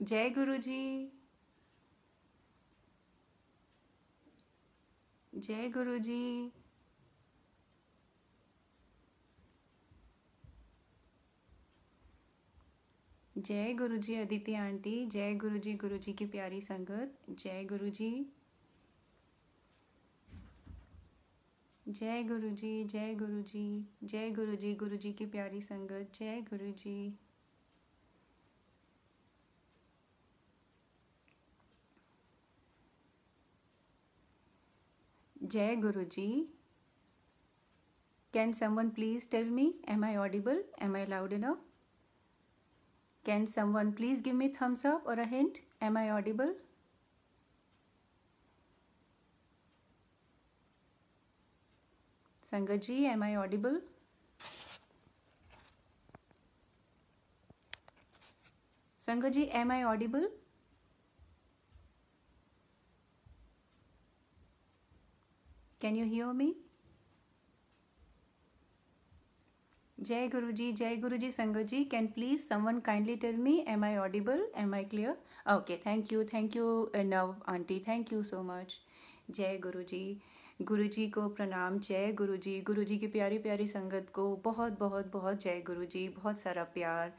जय गुरु जी। जय गुरु जी। जय गुरु जी अदिति आंटी। जय गुरु जी की प्यारी संगत। जय गुरु जी। जय गुरु जी। जय गुरु जी। जय गुरु जी की प्यारी संगत। जय गुरु जी। जय गुरु जी। Can someone please tell me, am I audible? Am I loud enough? Can someone please give me thumbs up or a hint? Am I audible? Sangat ji, am I audible? Sangat ji, am I audible? Can you hear me? Jai Guruji, Sangat ji, can please someone kindly tell me, am I audible? Am I clear? Okay, thank you enough, auntie, thank you so much. जय गुरु जी को प्रणाम। जय गुरु जी की प्यारी प्यारी संगत को बहुत बहुत बहुत जय गुरु जी, बहुत सारा प्यार।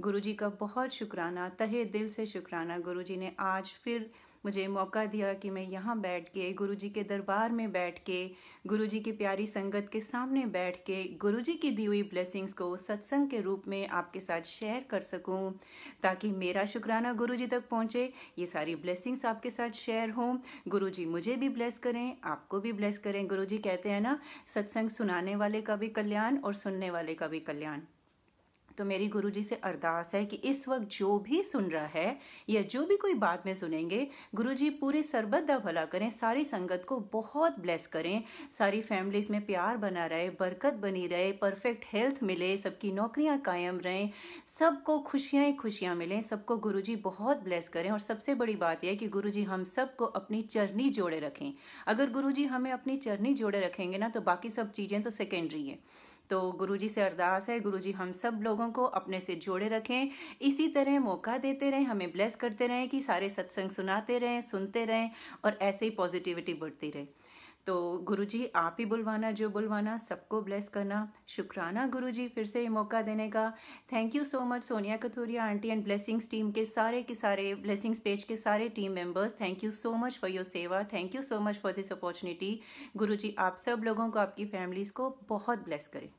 गुरु जी का बहुत शुक्राना, तहे दिल से शुक्राना। गुरु जी ने आज फिर मुझे मौका दिया कि मैं यहाँ बैठ के गुरु जी के दरबार में बैठ के गुरु जी की प्यारी संगत के सामने बैठ के गुरु जी की दी हुई ब्लेसिंग्स को सत्संग के रूप में आपके साथ शेयर कर सकूं, ताकि मेरा शुक्राना गुरु जी तक पहुँचे, ये सारी ब्लेसिंग्स आपके साथ शेयर हों। गुरु जी मुझे भी ब्लेस करें, आपको भी ब्लेस करें। गुरु जी कहते हैं ना, सत्संग सुनाने वाले का भी कल्याण और सुनने वाले का भी कल्याण। तो मेरी गुरुजी से अरदास है कि इस वक्त जो भी सुन रहा है या जो भी कोई बाद में सुनेंगे, गुरुजी पूरे सरबत भला करें, सारी संगत को बहुत ब्लेस करें, सारी फैमिलीज में प्यार बना रहे, बरकत बनी रहे, परफेक्ट हेल्थ मिले, सबकी नौकरियां कायम रहें, सबको खुशियां ही खुशियां मिलें, सबको गुरुजी बहुत ब्लेस करें। और सबसे बड़ी बात यह है कि गुरुजी हम सबको अपनी चरनी जोड़े रखें। अगर गुरुजी हमें अपनी चरनी जोड़े रखेंगे ना, तो बाकी सब चीज़ें तो सेकेंडरी है। तो गुरुजी से अरदास है, गुरुजी हम सब लोगों को अपने से जोड़े रखें, इसी तरह मौका देते रहें, हमें ब्लेस करते रहें कि सारे सत्संग सुनाते रहें, सुनते रहें और ऐसे ही पॉजिटिविटी बढ़ती रहे। तो गुरुजी आप ही बुलवाना, जो बुलवाना, सबको ब्लेस करना। शुक्राना गुरुजी फिर से मौका देने का। Thank you so much Sonia Kathoria aunty and blessings team के सारे ब्लेसिंग्स पेज के सारे team members, thank you so much for your seva, thank you so much for this opportunity. Guruji आप सब लोगों को, आपकी फैमिलीज को बहुत ब्लेस करें।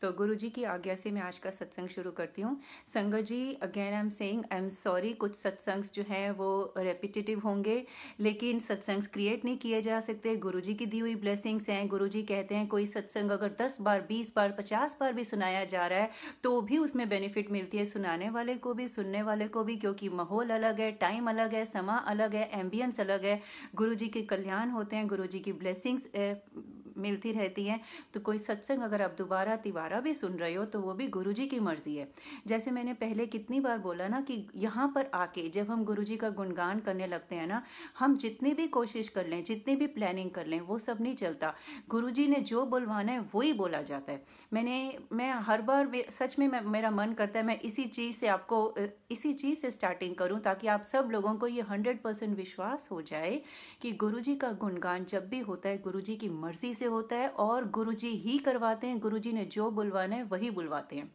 तो गुरु जी की आज्ञा से मैं आज का सत्संग शुरू करती हूँ। संगत जी, again I am saying I am sorry, कुछ सत्संग्स जो हैं वो रेपिटेटिव होंगे, लेकिन सत्संग्स क्रिएट नहीं किए जा सकते। गुरु जी की दी हुई ब्लेसिंग्स हैं। गुरु जी कहते हैं कोई सत्संग अगर 10 बार 20 बार 50 बार भी सुनाया जा रहा है तो भी उसमें बेनिफिट मिलती है, सुनाने वाले को भी, सुनने वाले को भी, क्योंकि माहौल अलग है, टाइम अलग है, समा अलग है, एम्बियंस अलग है। गुरु जी के कल्याण होते हैं, गुरु जी की ब्लेसिंग्स मिलती रहती हैं। तो कोई सत्संग अगर आप दोबारा तिबारा भी सुन रहे हो तो वो भी गुरु जी की मर्जी है। जैसे मैंने पहले कितनी बार बोला ना कि यहाँ पर आके जब हम गुरु जी का गुणगान करने लगते हैं ना, हम जितनी भी कोशिश कर लें, जितनी भी प्लानिंग कर लें, वो सब नहीं चलता। गुरु जी ने जो बुलवाना है वही बोला जाता है। मैं हर बार सच में मेरा मन करता है मैं इसी चीज़ से स्टार्टिंग करूँ, ताकि आप सब लोगों को ये 100% विश्वास हो जाए कि गुरु जी का गुणगान जब भी होता है गुरु जी की मर्जी से होता है और गुरुजी ही करवाते हैं। गुरुजी ने जो बुलवाना है वही बुलवाते हैं।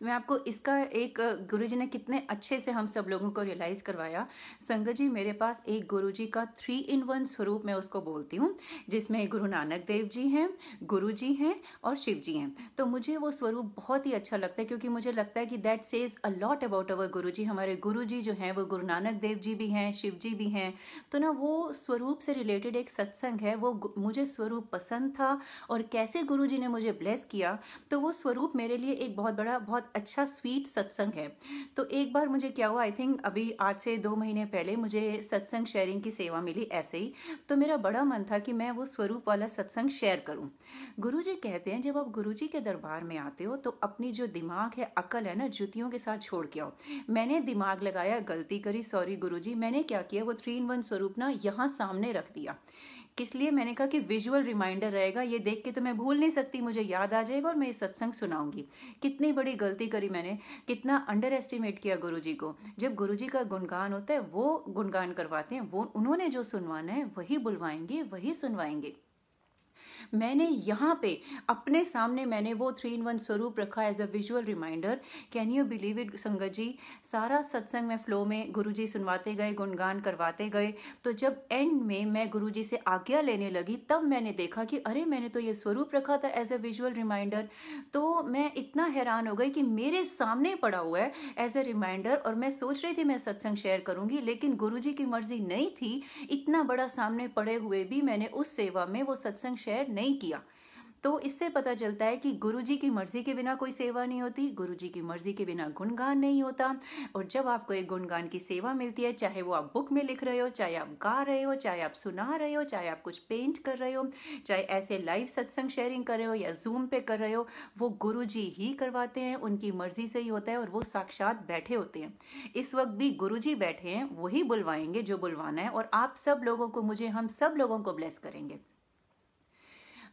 मैं आपको इसका एक गुरुजी ने कितने अच्छे से हम सब लोगों को रियलाइज करवाया। संगत जी, मेरे पास एक गुरुजी का 3-in-1 स्वरूप मैं उसको बोलती हूँ, जिसमें गुरु नानक देव जी हैं, गुरु जी हैं और शिव जी हैं। तो मुझे वो स्वरूप बहुत ही अच्छा लगता है, क्योंकि मुझे लगता है कि that says a lot about our Guruji. हमारे गुरुजी जो हैं वो गुरु नानक देव जी भी हैं, शिव जी भी हैं। तो ना वो स्वरूप से रिलेटेड एक सत्संग है, वो मुझे स्वरूप पसंद था और कैसे गुरुजी ने मुझे ब्लेस किया, तो वो स्वरूप मेरे लिए एक बहुत अच्छा स्वीट सत्संग है। तो एक बार मुझे क्या हुआ, आई थिंक अभी आज से 2 महीने पहले मुझे सत्संग शेयरिंग की सेवा मिली ऐसे ही। तो मेरा बड़ा मन था कि मैं वो स्वरूप वाला सत्संग शेयर करूं। गुरुजी कहते हैं जब आप गुरुजी के दरबार में आते हो तो अपनी जो दिमाग है, अकल है ना, जुतियों के साथ छोड़ के आओ। मैंने दिमाग लगाया, गलती करी, सॉरी गुरुजी। मैंने क्या किया, वो 3-in-1 स्वरूप ना यहाँ सामने रख दिया किस लिए? मैंने कहा कि विजुअल रिमाइंडर रहेगा, ये देख के तो मैं भूल नहीं सकती, मुझे याद आ जाएगा और मैं ये सत्संग सुनाऊंगी। कितनी बड़ी गलती करी मैंने, कितना अंडर एस्टिमेट किया गुरुजी को। जब गुरुजी का गुणगान होता है वो गुणगान करवाते हैं, वो उन्होंने जो सुनवाना है वही बुलवाएंगे, वही सुनवाएंगे। मैंने यहाँ पे अपने सामने मैंने वो 3 in 1 स्वरूप रखा as a visual reminder. Can you believe it संगत जी? सारा सत्संग में फ्लो में गुरुजी सुनवाते गए, गुणगान करवाते गए। तो जब एंड में मैं गुरुजी से आज्ञा लेने लगी, तब मैंने देखा कि अरे मैंने तो ये स्वरूप रखा था एज अ विजुअल रिमाइंडर। तो मैं इतना हैरान हो गई कि मेरे सामने पड़ा हुआ है एज अ रिमाइंडर, और मैं सोच रही थी मैं सत्संग शेयर करूंगी, लेकिन गुरुजी की मर्जी नहीं थी। इतना बड़ा सामने पड़े हुए भी मैंने उस सेवा में वो सत्संग शेयर नहीं किया। तो इससे पता चलता है कि गुरुजी की मर्जी के बिना कोई सेवा नहीं होती, गुरुजी की मर्जी के बिना गुणगान नहीं होता। और जब आपको एक गुणगान की सेवा मिलती है, चाहे वो आप बुक में लिख रहे हो, चाहे आप गा रहे हो, चाहे आप सुना रहे हो, चाहे आप कुछ पेंट कर रहे हो, चाहे ऐसे लाइव सत्संग शेयरिंग कर रहे हो या जूम पे कर रहे हो, वो गुरुजी ही करवाते हैं, उनकी मर्जी से ही होता है और वो साक्षात बैठे होते हैं। इस वक्त भी गुरुजी बैठे हैं, वही बुलवाएंगे जो बुलवाना है, और आप सब लोगों को, मुझे, हम सब लोगों को ब्लेस करेंगे।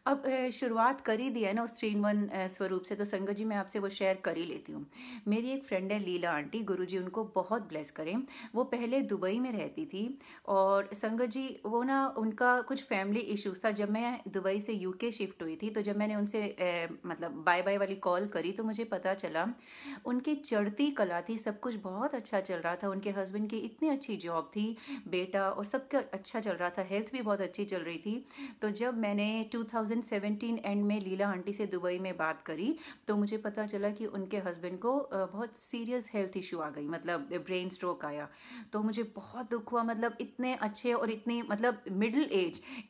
अब शुरुआत कर ही दी है ना उस 3 in 1 स्वरूप से, तो संगत जी मैं आपसे वो शेयर कर ही लेती हूँ। मेरी एक फ्रेंड है लीला आंटी, गुरुजी उनको बहुत ब्लेस करें। वो पहले दुबई में रहती थी, और संगत जी वो ना, उनका कुछ फैमिली इश्यूज था। जब मैं दुबई से यूके शिफ्ट हुई थी, तो जब मैंने उनसे मतलब बाय बाय वाली कॉल करी, तो मुझे पता चला उनकी चढ़ती कला थी, सब कुछ बहुत अच्छा चल रहा था, उनके हस्बैंड की इतनी अच्छी जॉब थी, बेटा और सबका अच्छा चल रहा था, हेल्थ भी बहुत अच्छी चल रही थी। तो जब मैंने 2017 एंड में लीला आंटी से दुबई में बात करी, तो मुझे पता चला कि उनके हस्बैंड को बहुत सीरियस हेल्थ इशू आ गई, मतलब ब्रेन स्ट्रोक आया। तो मुझे बहुत दुख हुआ, मतलब इतने अच्छे और इतनी, मतलब मिडिल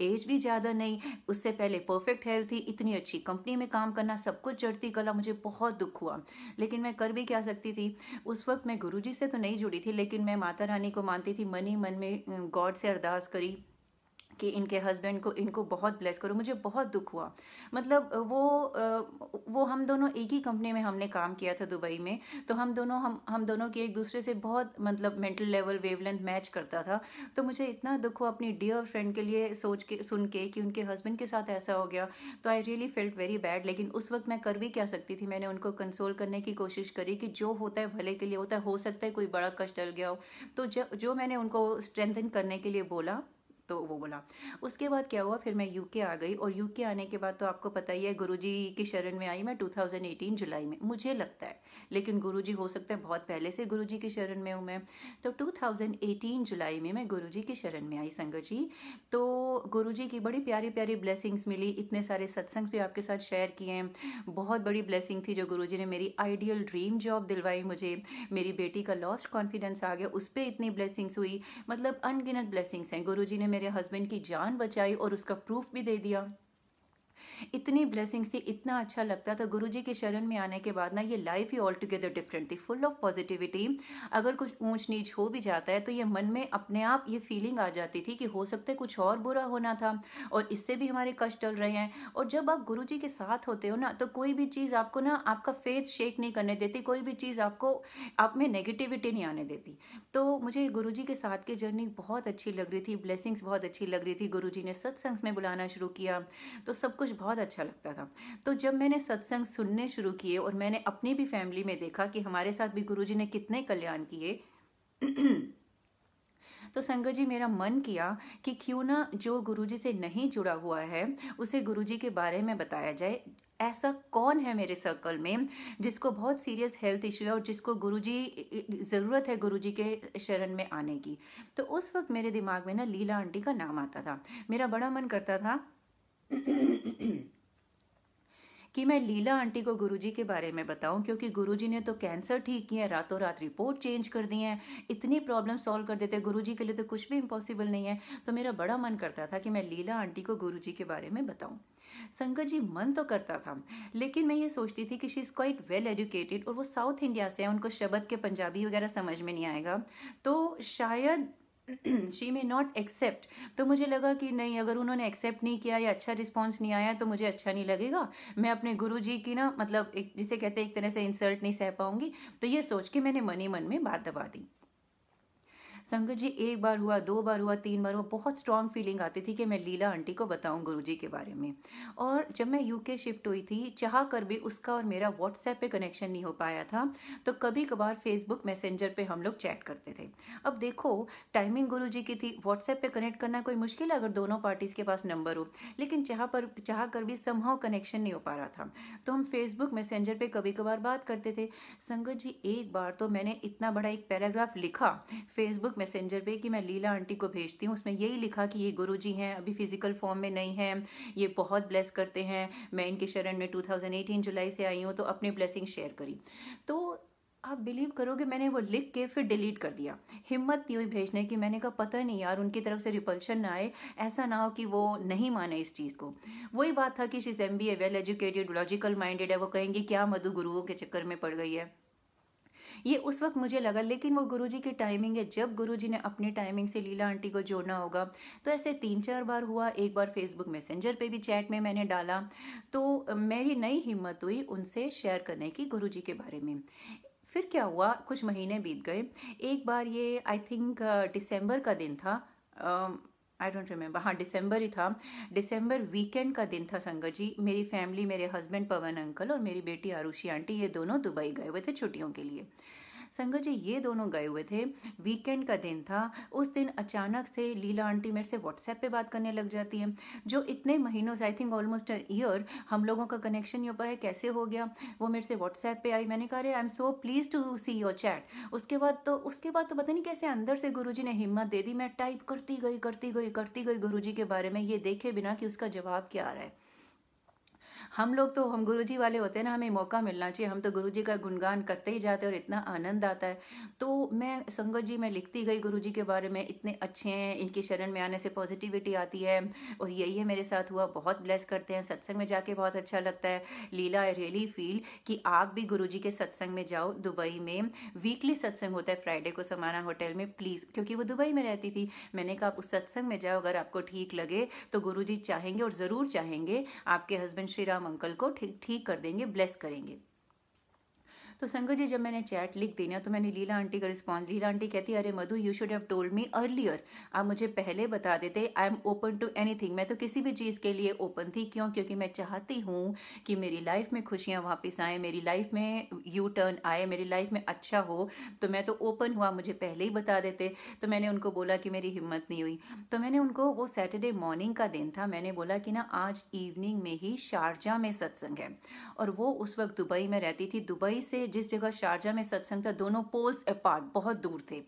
एज भी ज़्यादा नहीं, उससे पहले परफेक्ट हेल्थ थी, इतनी अच्छी कंपनी में काम करना, सब कुछ चढ़ती कला, मुझे बहुत दुख हुआ। लेकिन मैं कर भी क्या सकती थी? उस वक्त मैं गुरुजी से तो नहीं जुड़ी थी, लेकिन मैं माता रानी को मानती थी, मन ही मन में गॉड से अरदास करी कि इनके हस्बैंड को, इनको बहुत ब्लेस करो। मुझे बहुत दुख हुआ, मतलब वो हम दोनों एक ही कंपनी में हमने काम किया था दुबई में, तो हम दोनों की एक दूसरे से बहुत, मतलब मेंटल लेवल वेवलेंथ मैच करता था। तो मुझे इतना दुख हुआ अपनी डियर फ्रेंड के लिए सोच के, सुन के कि उनके हस्बैंड के साथ ऐसा हो गया। तो I really felt very bad. लेकिन उस वक्त मैं कर भी क्या सकती थी? मैंने उनको कंसोल करने की कोशिश करी कि जो होता है भले के लिए होता है, हो सकता है कोई बड़ा कष्ट टल गया हो। तो जो मैंने उनको स्ट्रेंथन करने के लिए बोला, तो वो बोला। उसके बाद क्या हुआ, फिर मैं यूके आ गई, और यूके आने के बाद तो आपको पता ही है, गुरुजी की शरण में आई मैं 2018 जुलाई में, मुझे लगता है। लेकिन गुरुजी हो सकता है बहुत पहले से गुरुजी की शरण में हूँ मैं। तो 2018 जुलाई में मैं गुरुजी की शरण में आई संगत जी। तो गुरुजी की बड़ी प्यारी प्यारी ब्लेसिंग्स मिली, इतने सारे सत्संग भी आपके साथ शेयर किए हैं। बहुत बड़ी ब्लेसिंग थी जो गुरुजी ने, मेरी आइडियल ड्रीम जॉब दिलवाई मुझे, मेरी बेटी का लॉस्ट कॉन्फिडेंस आ गया, उस पर इतनी ब्लेसिंग्स हुई, मतलब अनगिनत ब्लेसिंग्स हैं। गुरुजी ने मेरे हस्बैंड की जान बचाई और उसका प्रूफ भी दे दिया। इतनी ब्लेसिंग्स थी, इतना अच्छा लगता था। गुरुजी के शरण में आने के बाद ना, ये लाइफ ही ऑल टुगेदर डिफरेंट थी, फुल ऑफ पॉजिटिविटी। अगर कुछ ऊंच नीच हो भी जाता है, तो ये मन में अपने आप ये फीलिंग आ जाती थी कि हो सकता है कुछ और बुरा होना था, और इससे भी हमारे कष्ट टल रहे हैं। और जब आप गुरुजी के साथ होते हो ना, तो कोई भी चीज़ आपको ना, आपका फेथ शेक नहीं करने देती, कोई भी चीज़ आपको, आप में नेगेटिविटी नहीं आने देती। तो मुझे गुरुजी के साथ की जर्नी बहुत अच्छी लग रही थी, ब्लेसिंग्स बहुत अच्छी लग रही थी। गुरुजी ने सत्संग में बुलाना शुरू किया, तो सब कुछ बहुत अच्छा लगता था। तो जब मैंने सत्संग सुनने शुरू किए, और मैंने अपनी भी फैमिली में देखा कि हमारे साथ भी गुरुजी ने कितने कल्याण किए, तो संगत जी मेरा मन किया कि क्यों ना जो गुरुजी से नहीं जुड़ा हुआ है, उसे गुरुजी के बारे में बताया जाए। ऐसा कौन है मेरे सर्कल में जिसको बहुत सीरियस हेल्थ इशू है, और जिसको गुरुजी, ज़रूरत है गुरुजी के शरण में आने की। तो उस वक्त मेरे दिमाग में ना लीला आंटी का नाम आता था। मेरा बड़ा मन करता था कि मैं लीला आंटी को गुरुजी के बारे में बताऊं, क्योंकि गुरुजी ने तो कैंसर ठीक किया, रातों रात रिपोर्ट चेंज कर दी हैं, इतनी प्रॉब्लम सॉल्व कर देते हैं, गुरुजी के लिए तो कुछ भी इम्पॉसिबल नहीं है। तो मेरा बड़ा मन करता था कि मैं लीला आंटी को गुरुजी के बारे में बताऊं। संगत जी मन तो करता था, लेकिन मैं ये सोचती थी कि she is quite well educated, और वो साउथ इंडिया से है, उनको शब्द के पंजाबी वगैरह समझ में नहीं आएगा, तो शायद शी मे नॉट एक्सेप्ट। तो मुझे लगा कि नहीं, अगर उन्होंने एक्सेप्ट नहीं किया या अच्छा रिस्पॉन्स नहीं आया, तो मुझे अच्छा नहीं लगेगा, मैं अपने गुरु जी की ना, मतलब एक, जिसे कहते हैं एक तरह से इंसल्ट नहीं सह पाऊंगी। तो ये सोच के मैंने मन ही मन में बात दबा दी। संगत जी एक बार हुआ, 2 बार हुआ, 3 बार हुआ, बहुत स्ट्रॉन्ग फीलिंग आती थी कि मैं लीला आंटी को बताऊं गुरुजी के बारे में। और जब मैं यूके शिफ्ट हुई थी, चाह कर भी उसका और मेरा व्हाट्सएप पे कनेक्शन नहीं हो पाया था, तो कभी कभार फेसबुक मैसेंजर पे हम लोग चैट करते थे। अब देखो, टाइमिंग गुरुजी की थी, व्हाट्सएप पे कनेक्ट करना कोई मुश्किल है अगर दोनों पार्टीज के पास नंबर हो, लेकिन चाह कर भी समहाउ कनेक्शन नहीं हो पा रहा था, तो हम फेसबुक मैसेंजर पे कभी कभार बात करते थे। संगत जी एक बार तो मैंने इतना बड़ा एक पैराग्राफ लिखा फेसबुक मैसेंजर पे कि मैं लीला आंटी को भेजती हूँ, उसमें यही लिखा कि ये गुरुजी हैं, अभी फिजिकल फॉर्म में नहीं है, ये बहुत ब्लेस करते हैं, मैं इनके शरण में 2018 जुलाई से आई हूँ, तो अपनी ब्लेसिंग शेयर करी। तो आप बिलीव करोगे, मैंने वो लिख के फिर डिलीट कर दिया, हिम्मत नहीं हुई भेजने की। मैंने कहा पता नहीं यार, उनकी तरफ से रिपल्शन ना आए, ऐसा ना हो कि वो नहीं माने इस चीज़ को। वही बात था कि शीज MBA, well educated, logical minded है, वो कहेंगी क्या मधु गुरुओं के चक्कर में पड़ गई है, ये उस वक्त मुझे लगा। लेकिन वो गुरुजी की टाइमिंग है, जब गुरुजी ने अपनी टाइमिंग से लीला आंटी को जोड़ना होगा। तो ऐसे 3-4 बार हुआ। एक बार फेसबुक मैसेंजर पे भी चैट में मैंने डाला, तो मेरी नई हिम्मत हुई उनसे शेयर करने की गुरुजी के बारे में। फिर क्या हुआ, कुछ महीने बीत गए। एक बार ये आई थिंक दिसंबर का दिन था, आई डोंट रिमेम्बर, हाँ दिसंबर ही था। दिसंबर वीकेंड का दिन था संगत जी। मेरी फैमिली, मेरे हस्बैंड पवन अंकल और मेरी बेटी आरुषि आंटी, ये दोनों दुबई गए हुए थे छुट्टियों के लिए। संगत जी ये दोनों गए हुए थे, वीकेंड का दिन था। उस दिन अचानक से लीला आंटी मेरे से व्हाट्सएप पे बात करने लग जाती हैं। जो इतने महीनों से, I think almost a year, हम लोगों का कनेक्शन नहीं हो पाया, कैसे हो गया। वो मेरे से व्हाट्सएप पे आई, मैंने कहा अरे I am so pleased to see your chat. उसके बाद तो पता नहीं कैसे अंदर से गुरुजी ने हिम्मत दे दी। मैं टाइप करती गई गुरुजी के बारे में, ये देखे बिना कि उसका जवाब क्या आ रहा है। हम गुरुजी वाले होते हैं ना, हमें मौका मिलना चाहिए, हम तो गुरुजी का गुणगान करते ही जाते हैं और इतना आनंद आता है। तो मैं संगत जी, मैं लिखती गई गुरुजी के बारे में, इतने अच्छे हैं, इनकी शरण में आने से पॉजिटिविटी आती है, और यही है मेरे साथ हुआ, बहुत ब्लेस करते हैं, सत्संग में जाके बहुत अच्छा लगता है। लीला, आई रियली फील कि आप भी गुरुजी के सत्संग में जाओ। दुबई में वीकली सत्संग होता है, फ्राइडे को समाना होटल में, प्लीज़, क्योंकि वो दुबई में रहती थी। मैंने कहा आप उस सत्संग में जाओ, अगर आपको ठीक लगे तो गुरुजी चाहेंगे, और ज़रूर चाहेंगे, आपके हस्बैंड श्री राम अंकल को ठीक ठीक कर देंगे, ब्लेस करेंगे। तो संगत जी जब मैंने चैट लिख दी ना, तो मैंने लीला आंटी का रिस्पॉन्स, लीला आंटी कहती है अरे Madhu, you should have told me earlier, आप मुझे पहले बता देते। I am open to anything, मैं तो किसी भी चीज़ के लिए ओपन थी। क्यों? क्योंकि मैं चाहती हूँ कि मेरी लाइफ में खुशियाँ वापस आए, मेरी लाइफ में यू टर्न आए, मेरी लाइफ में अच्छा हो। तो मैं तो ओपन हुआ, मुझे पहले ही बता देते। तो मैंने उनको बोला कि मेरी हिम्मत नहीं हुई। तो मैंने उनको, वो सैटरडे मॉर्निंग का दिन था, मैंने बोला कि ना आज इवनिंग में ही शारजा में सत्संग है। और वो उस वक्त दुबई में रहती थी। दुबई से जिस जगह शारजा में सत्संग था, दोनों पोल्स अपार्ट, बहुत दूर थे।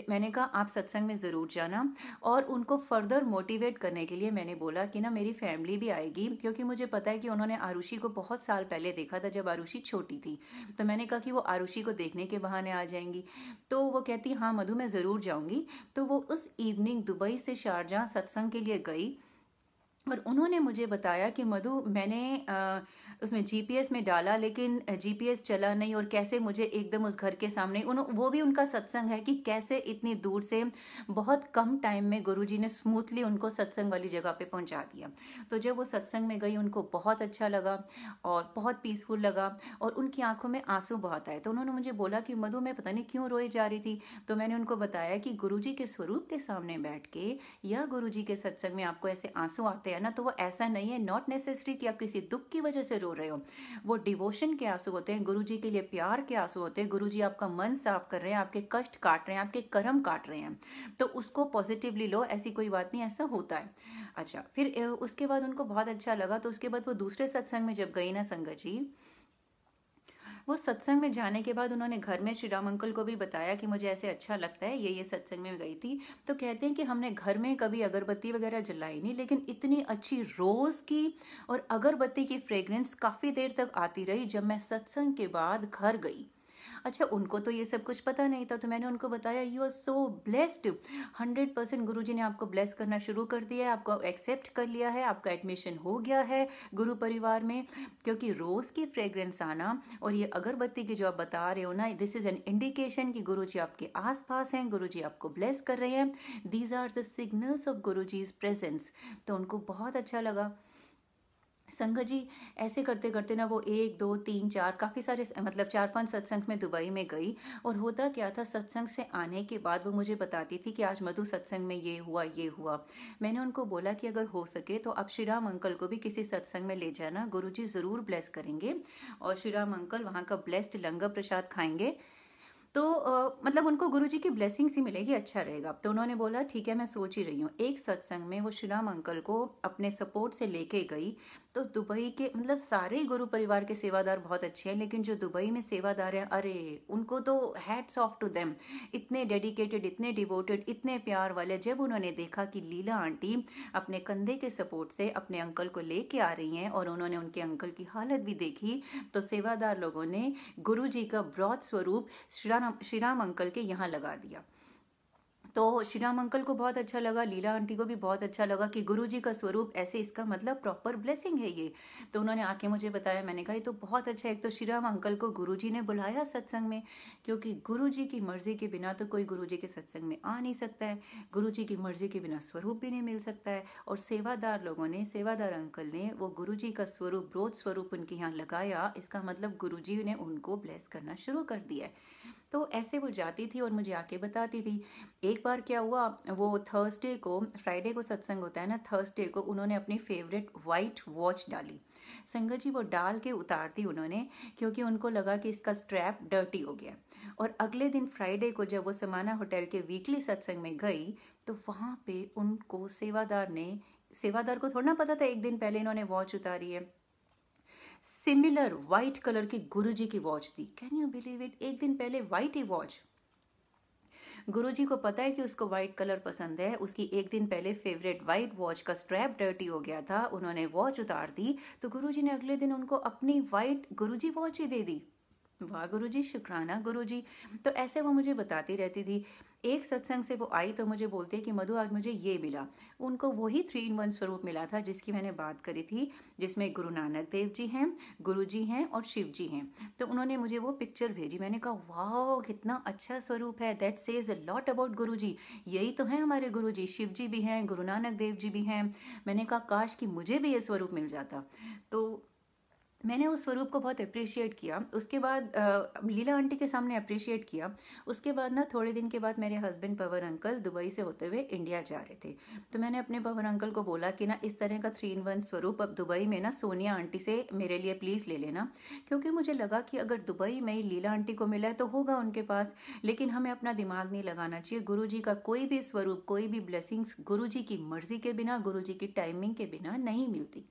मैंने कहा आप सत्संग में ज़रूर जाना। और उनको फर्दर मोटिवेट करने के लिए मैंने बोला कि ना मेरी फैमिली भी आएगी, क्योंकि मुझे पता है कि उन्होंने आरुषि को बहुत साल पहले देखा था, जब आरुषि छोटी थी। तो मैंने कहा कि वो आरुषि को देखने के बहाने आ जाएंगी। तो वो कहती हाँ मधु, मैं ज़रूर जाऊँगी। तो वो उस इवनिंग दुबई से शारजा सत्संग के लिए गई। और उन्होंने मुझे बताया कि मधु, मैंने उसमें जीपीएस में डाला, लेकिन जीपीएस चला नहीं, और कैसे मुझे एकदम उस घर के सामने, वो भी उनका सत्संग है, कि कैसे इतनी दूर से बहुत कम टाइम में गुरुजी ने स्मूथली उनको सत्संग वाली जगह पे पहुंचा दिया। तो जब वो सत्संग में गई, उनको बहुत अच्छा लगा और बहुत पीसफुल लगा, और उनकी आंखों में आंसू बहुत आए। तो उन्होंने मुझे बोला कि मधु, मैं पता नहीं क्यों रोई जा रही थी। तो मैंने उनको बताया कि गुरुजी के स्वरूप के सामने बैठ के या गुरुजी के सत्संग में आपको ऐसे आंसू आते हैं ना, तो वो ऐसा नहीं है, नॉट नेसेसरी कि आप किसी दुख की वजह से रो रहे हो। वो डिवोशन के आंसू होते हैं, गुरुजी के लिए प्यार के आंसू होते हैं। गुरुजी आपका मन साफ कर रहे हैं, आपके कष्ट काट रहे हैं, आपके कर्म काट रहे हैं। तो उसको पॉजिटिवली लो, ऐसी कोई बात नहीं, ऐसा होता है। अच्छा, फिर उसके बाद उनको बहुत अच्छा लगा। तो उसके बाद वो दूसरे सत्संग में जब गई ना संगत जी, वो सत्संग में जाने के बाद उन्होंने घर में श्री राम अंकल को भी बताया कि मुझे ऐसे अच्छा लगता है, ये सत्संग में गई थी। तो कहते हैं कि हमने घर में कभी अगरबत्ती वगैरह जलाई नहीं, लेकिन इतनी अच्छी रोज़ की और अगरबत्ती की फ्रेग्रेंस काफ़ी देर तक आती रही जब मैं सत्संग के बाद घर गई। अच्छा, उनको तो ये सब कुछ पता नहीं था। तो मैंने उनको बताया यू आर सो ब्लेस्ड, 100% गुरुजी ने आपको ब्लेस करना शुरू कर दिया है, आपको एक्सेप्ट कर लिया है, आपका एडमिशन हो गया है गुरु परिवार में। क्योंकि रोज़ की फ्रेग्रेंस आना और ये अगरबत्ती की जो आप बता रहे हो ना, दिस इज़ एन इंडिकेशन कि गुरुजी आपके आसपास हैं, गुरुजी आपको ब्लेस कर रहे हैं। These are the signals of Guruji's presence. तो उनको बहुत अच्छा लगा। संगत जी ऐसे करते करते ना वो 1 2 3 4 काफ़ी सारे मतलब 4 5 सत्संग में दुबई में गई। और होता क्या था, सत्संग से आने के बाद वो मुझे बताती थी कि आज मधु सत्संग में ये हुआ ये हुआ। मैंने उनको बोला कि अगर हो सके तो आप श्री राम अंकल को भी किसी सत्संग में ले जाना, गुरुजी ज़रूर ब्लेस करेंगे और श्री राम अंकल वहाँ का ब्लेस्ड लंगर प्रसाद खाएंगे। तो मतलब उनको गुरुजी की ब्लेसिंग ही मिलेगी, अच्छा रहेगा। तो उन्होंने बोला ठीक है, मैं सोच ही रही हूँ। एक सत्संग में वो श्री राम अंकल को अपने सपोर्ट से लेके गई। तो दुबई के मतलब सारे ही गुरु परिवार के सेवादार बहुत अच्छे हैं, लेकिन जो दुबई में सेवादार हैं, अरे उनको तो हैट्स ऑफ टू देम। इतने डेडिकेटेड, इतने डिवोटेड, इतने प्यार वाले। जब उन्होंने देखा कि लीला आंटी अपने कंधे के सपोर्ट से अपने अंकल को लेके आ रही हैं और उन्होंने उनके अंकल की हालत भी देखी, तो सेवादार लोगों ने गुरुजी का ब्रॉड स्वरूप श्री राम अंकल के यहाँ लगा दिया। तो श्री राम अंकल को बहुत अच्छा लगा, लीला आंटी को भी बहुत अच्छा लगा कि गुरुजी का स्वरूप ऐसे, इसका मतलब प्रॉपर ब्लेसिंग है ये। तो उन्होंने आके मुझे बताया। मैंने कहा ये तो बहुत अच्छा है। एक तो श्री राम अंकल को गुरुजी ने बुलाया सत्संग में, क्योंकि गुरुजी की मर्जी के बिना तो कोई गुरुजी के सत्संग में आ नहीं सकता है, गुरुजी की मर्जी के बिना स्वरूप भी नहीं मिल सकता है। और सेवादार लोगों ने, सेवादार अंकल ने वो गुरुजी का स्वरूप, ब्रोध स्वरूप उनके यहाँ लगाया, इसका मतलब गुरुजी ने उनको ब्लेस करना शुरू कर दिया है। तो ऐसे वो जाती थी और मुझे आके बताती थी। एक बार क्या हुआ, वो थर्सडे को, फ्राइडे को सत्संग होता है ना, थर्सडे को उन्होंने अपनी फेवरेट वाइट वॉच डाली। संगत जी वो डाल के उतार दी उन्होंने, क्योंकि उनको लगा कि इसका स्ट्रैप डर्टी हो गया। और अगले दिन फ्राइडे को जब वो समाना होटल के वीकली सत्संग में गई, तो वहाँ पे उनको सेवादार को थोड़ा ना पता था एक दिन पहले इन्होंने वॉच उतारी है। सिमिलर वाइट कलर की गुरुजी की वॉच थी। कैन यू बिलीव इट, एक दिन पहले वाइट ही वॉच। गुरुजी को पता है कि उसको वाइट कलर पसंद है, उसकी एक दिन पहले फेवरेट वाइट वॉच का स्ट्रैप डर्टी हो गया था, उन्होंने वॉच उतार दी, तो गुरुजी ने अगले दिन उनको अपनी वाइट गुरुजी वॉच ही दे दी। वाह गुरुजी, शुक्राना गुरुजी। तो ऐसे वो मुझे बताती रहती थी। एक सत्संग से वो आई तो मुझे बोलते हैं कि मधु आज मुझे ये मिला। उनको वही 3 in 1 स्वरूप मिला था जिसकी मैंने बात करी थी, जिसमें गुरु नानक देव जी हैं, गुरु जी हैं और शिव जी हैं। तो उन्होंने मुझे वो पिक्चर भेजी। मैंने कहा वाह कितना अच्छा स्वरूप है, that says a lot about गुरु जी। यही तो है हमारे गुरु जी, शिव जी भी हैं, गुरु नानक देव जी भी हैं। मैंने कहा काश कि मुझे भी ये स्वरूप मिल जाता। तो मैंने उस स्वरूप को बहुत अप्रिशिएट किया। उसके बाद लीला आंटी के सामने अप्रिशिएट किया। उसके बाद ना थोड़े दिन के बाद मेरे हस्बैंड पवन अंकल दुबई से होते हुए इंडिया जा रहे थे। तो मैंने अपने पवन अंकल को बोला कि ना इस तरह का 3 in 1 स्वरूप अब दुबई में ना सोनिया आंटी से मेरे लिए प्लीज़ ले लेना, क्योंकि मुझे लगा कि अगर दुबई में ही लीला आंटी को मिला है तो होगा उनके पास, लेकिन हमें अपना दिमाग नहीं लगाना चाहिए। गुरु जी का कोई भी स्वरूप, कोई भी ब्लेसिंग्स गुरु जी की मर्जी के बिना, गुरु जी की टाइमिंग के बिना नहीं मिलती।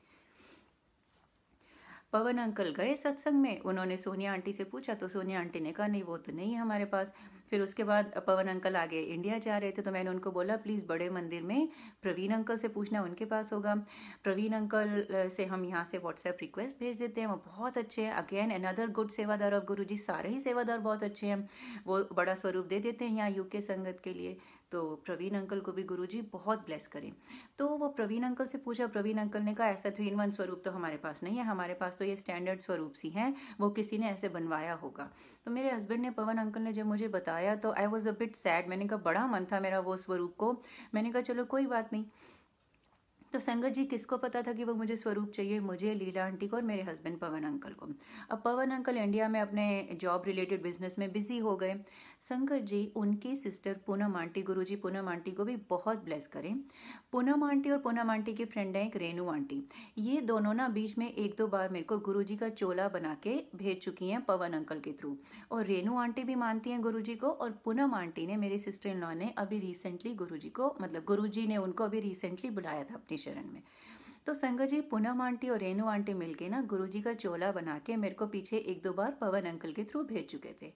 पवन अंकल गए सत्संग में, उन्होंने सोनिया आंटी से पूछा तो सोनिया आंटी ने कहा नहीं वो तो नहीं है हमारे पास। फिर उसके बाद पवन अंकल आगे इंडिया जा रहे थे, तो मैंने उनको बोला प्लीज़ बड़े मंदिर में प्रवीण अंकल से पूछना, उनके पास होगा। प्रवीण अंकल से हम यहाँ से व्हाट्सएप रिक्वेस्ट भेज देते हैं, वो बहुत अच्छे हैं। अगेन अनदर गुड सेवादार ऑफ गुरु जी, सारे ही सेवादार बहुत अच्छे हैं। वो बड़ा स्वरूप दे देते हैं यहाँ यूके संगत के लिए। तो प्रवीण अंकल को भी गुरुजी बहुत ब्लेस करें। तो वो प्रवीण अंकल से पूछा, प्रवीण अंकल ने कहा ऐसा 3 in 1 स्वरूप तो हमारे पास नहीं है, हमारे पास तो ये स्टैंडर्ड स्वरूप सी हैं, वो किसी ने ऐसे बनवाया होगा। तो मेरे हस्बैंड ने, पवन अंकल ने जब मुझे बताया तो I was a bit sad. मैंने कहा बड़ा मन था मेरा वो स्वरूप को। मैंने कहा चलो कोई बात नहीं। तो संगत जी किसको पता था कि वो मुझे स्वरूप चाहिए, मुझे, लीला आंटी को और मेरे हस्बैंड पवन अंकल को। अब पवन अंकल इंडिया में अपने जॉब रिलेटेड बिजनेस में बिजी हो गए। संगत जी उनकी सिस्टर पूनम आंटी, गुरुजी पूनम आंटी को भी बहुत ब्लेस करें। पूनम आंटी और पूनम आंटी की फ्रेंड है एक रेनू आंटी। ये दोनों ना बीच में 1 2 बार मेरे को गुरुजी का चोला बना के भेज चुकी हैं पवन अंकल के थ्रू। और रेनू आंटी भी मानती हैं गुरुजी को, और पूनम आंटी ने, मेरी सिस्टर इन लॉ ने अभी रिसेंटली गुरुजी को, मतलब गुरुजी ने उनको अभी रिसेंटली बुलाया था अपनी शरण में। तो संगत जी पूनम आंटी और रेनू आंटी मिलके ना गुरुजी का चोला बना के मेरे को पीछे 1 2 बार पवन अंकल के थ्रू भेज चुके थे।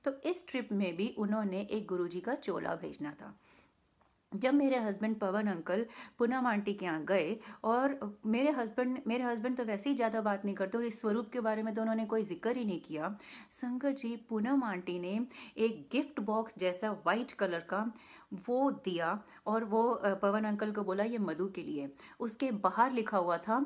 तो इस ट्रिप में भी उन्होंने एक गुरुजी का चोला भेजना था। जब मेरे हस्बैंड पवन अंकल पूनम आंटी के यहाँ गए, और मेरे हस्बैंड तो वैसे ही ज़्यादा बात नहीं करते और इस स्वरूप के बारे में तो उन्होंने कोई जिक्र ही नहीं किया। संगत जी पूनम आंटी ने एक गिफ्ट बॉक्स जैसा वाइट कलर का वो दिया, और वो पवन अंकल को बोला ये मधु के लिए। उसके बाहर लिखा हुआ था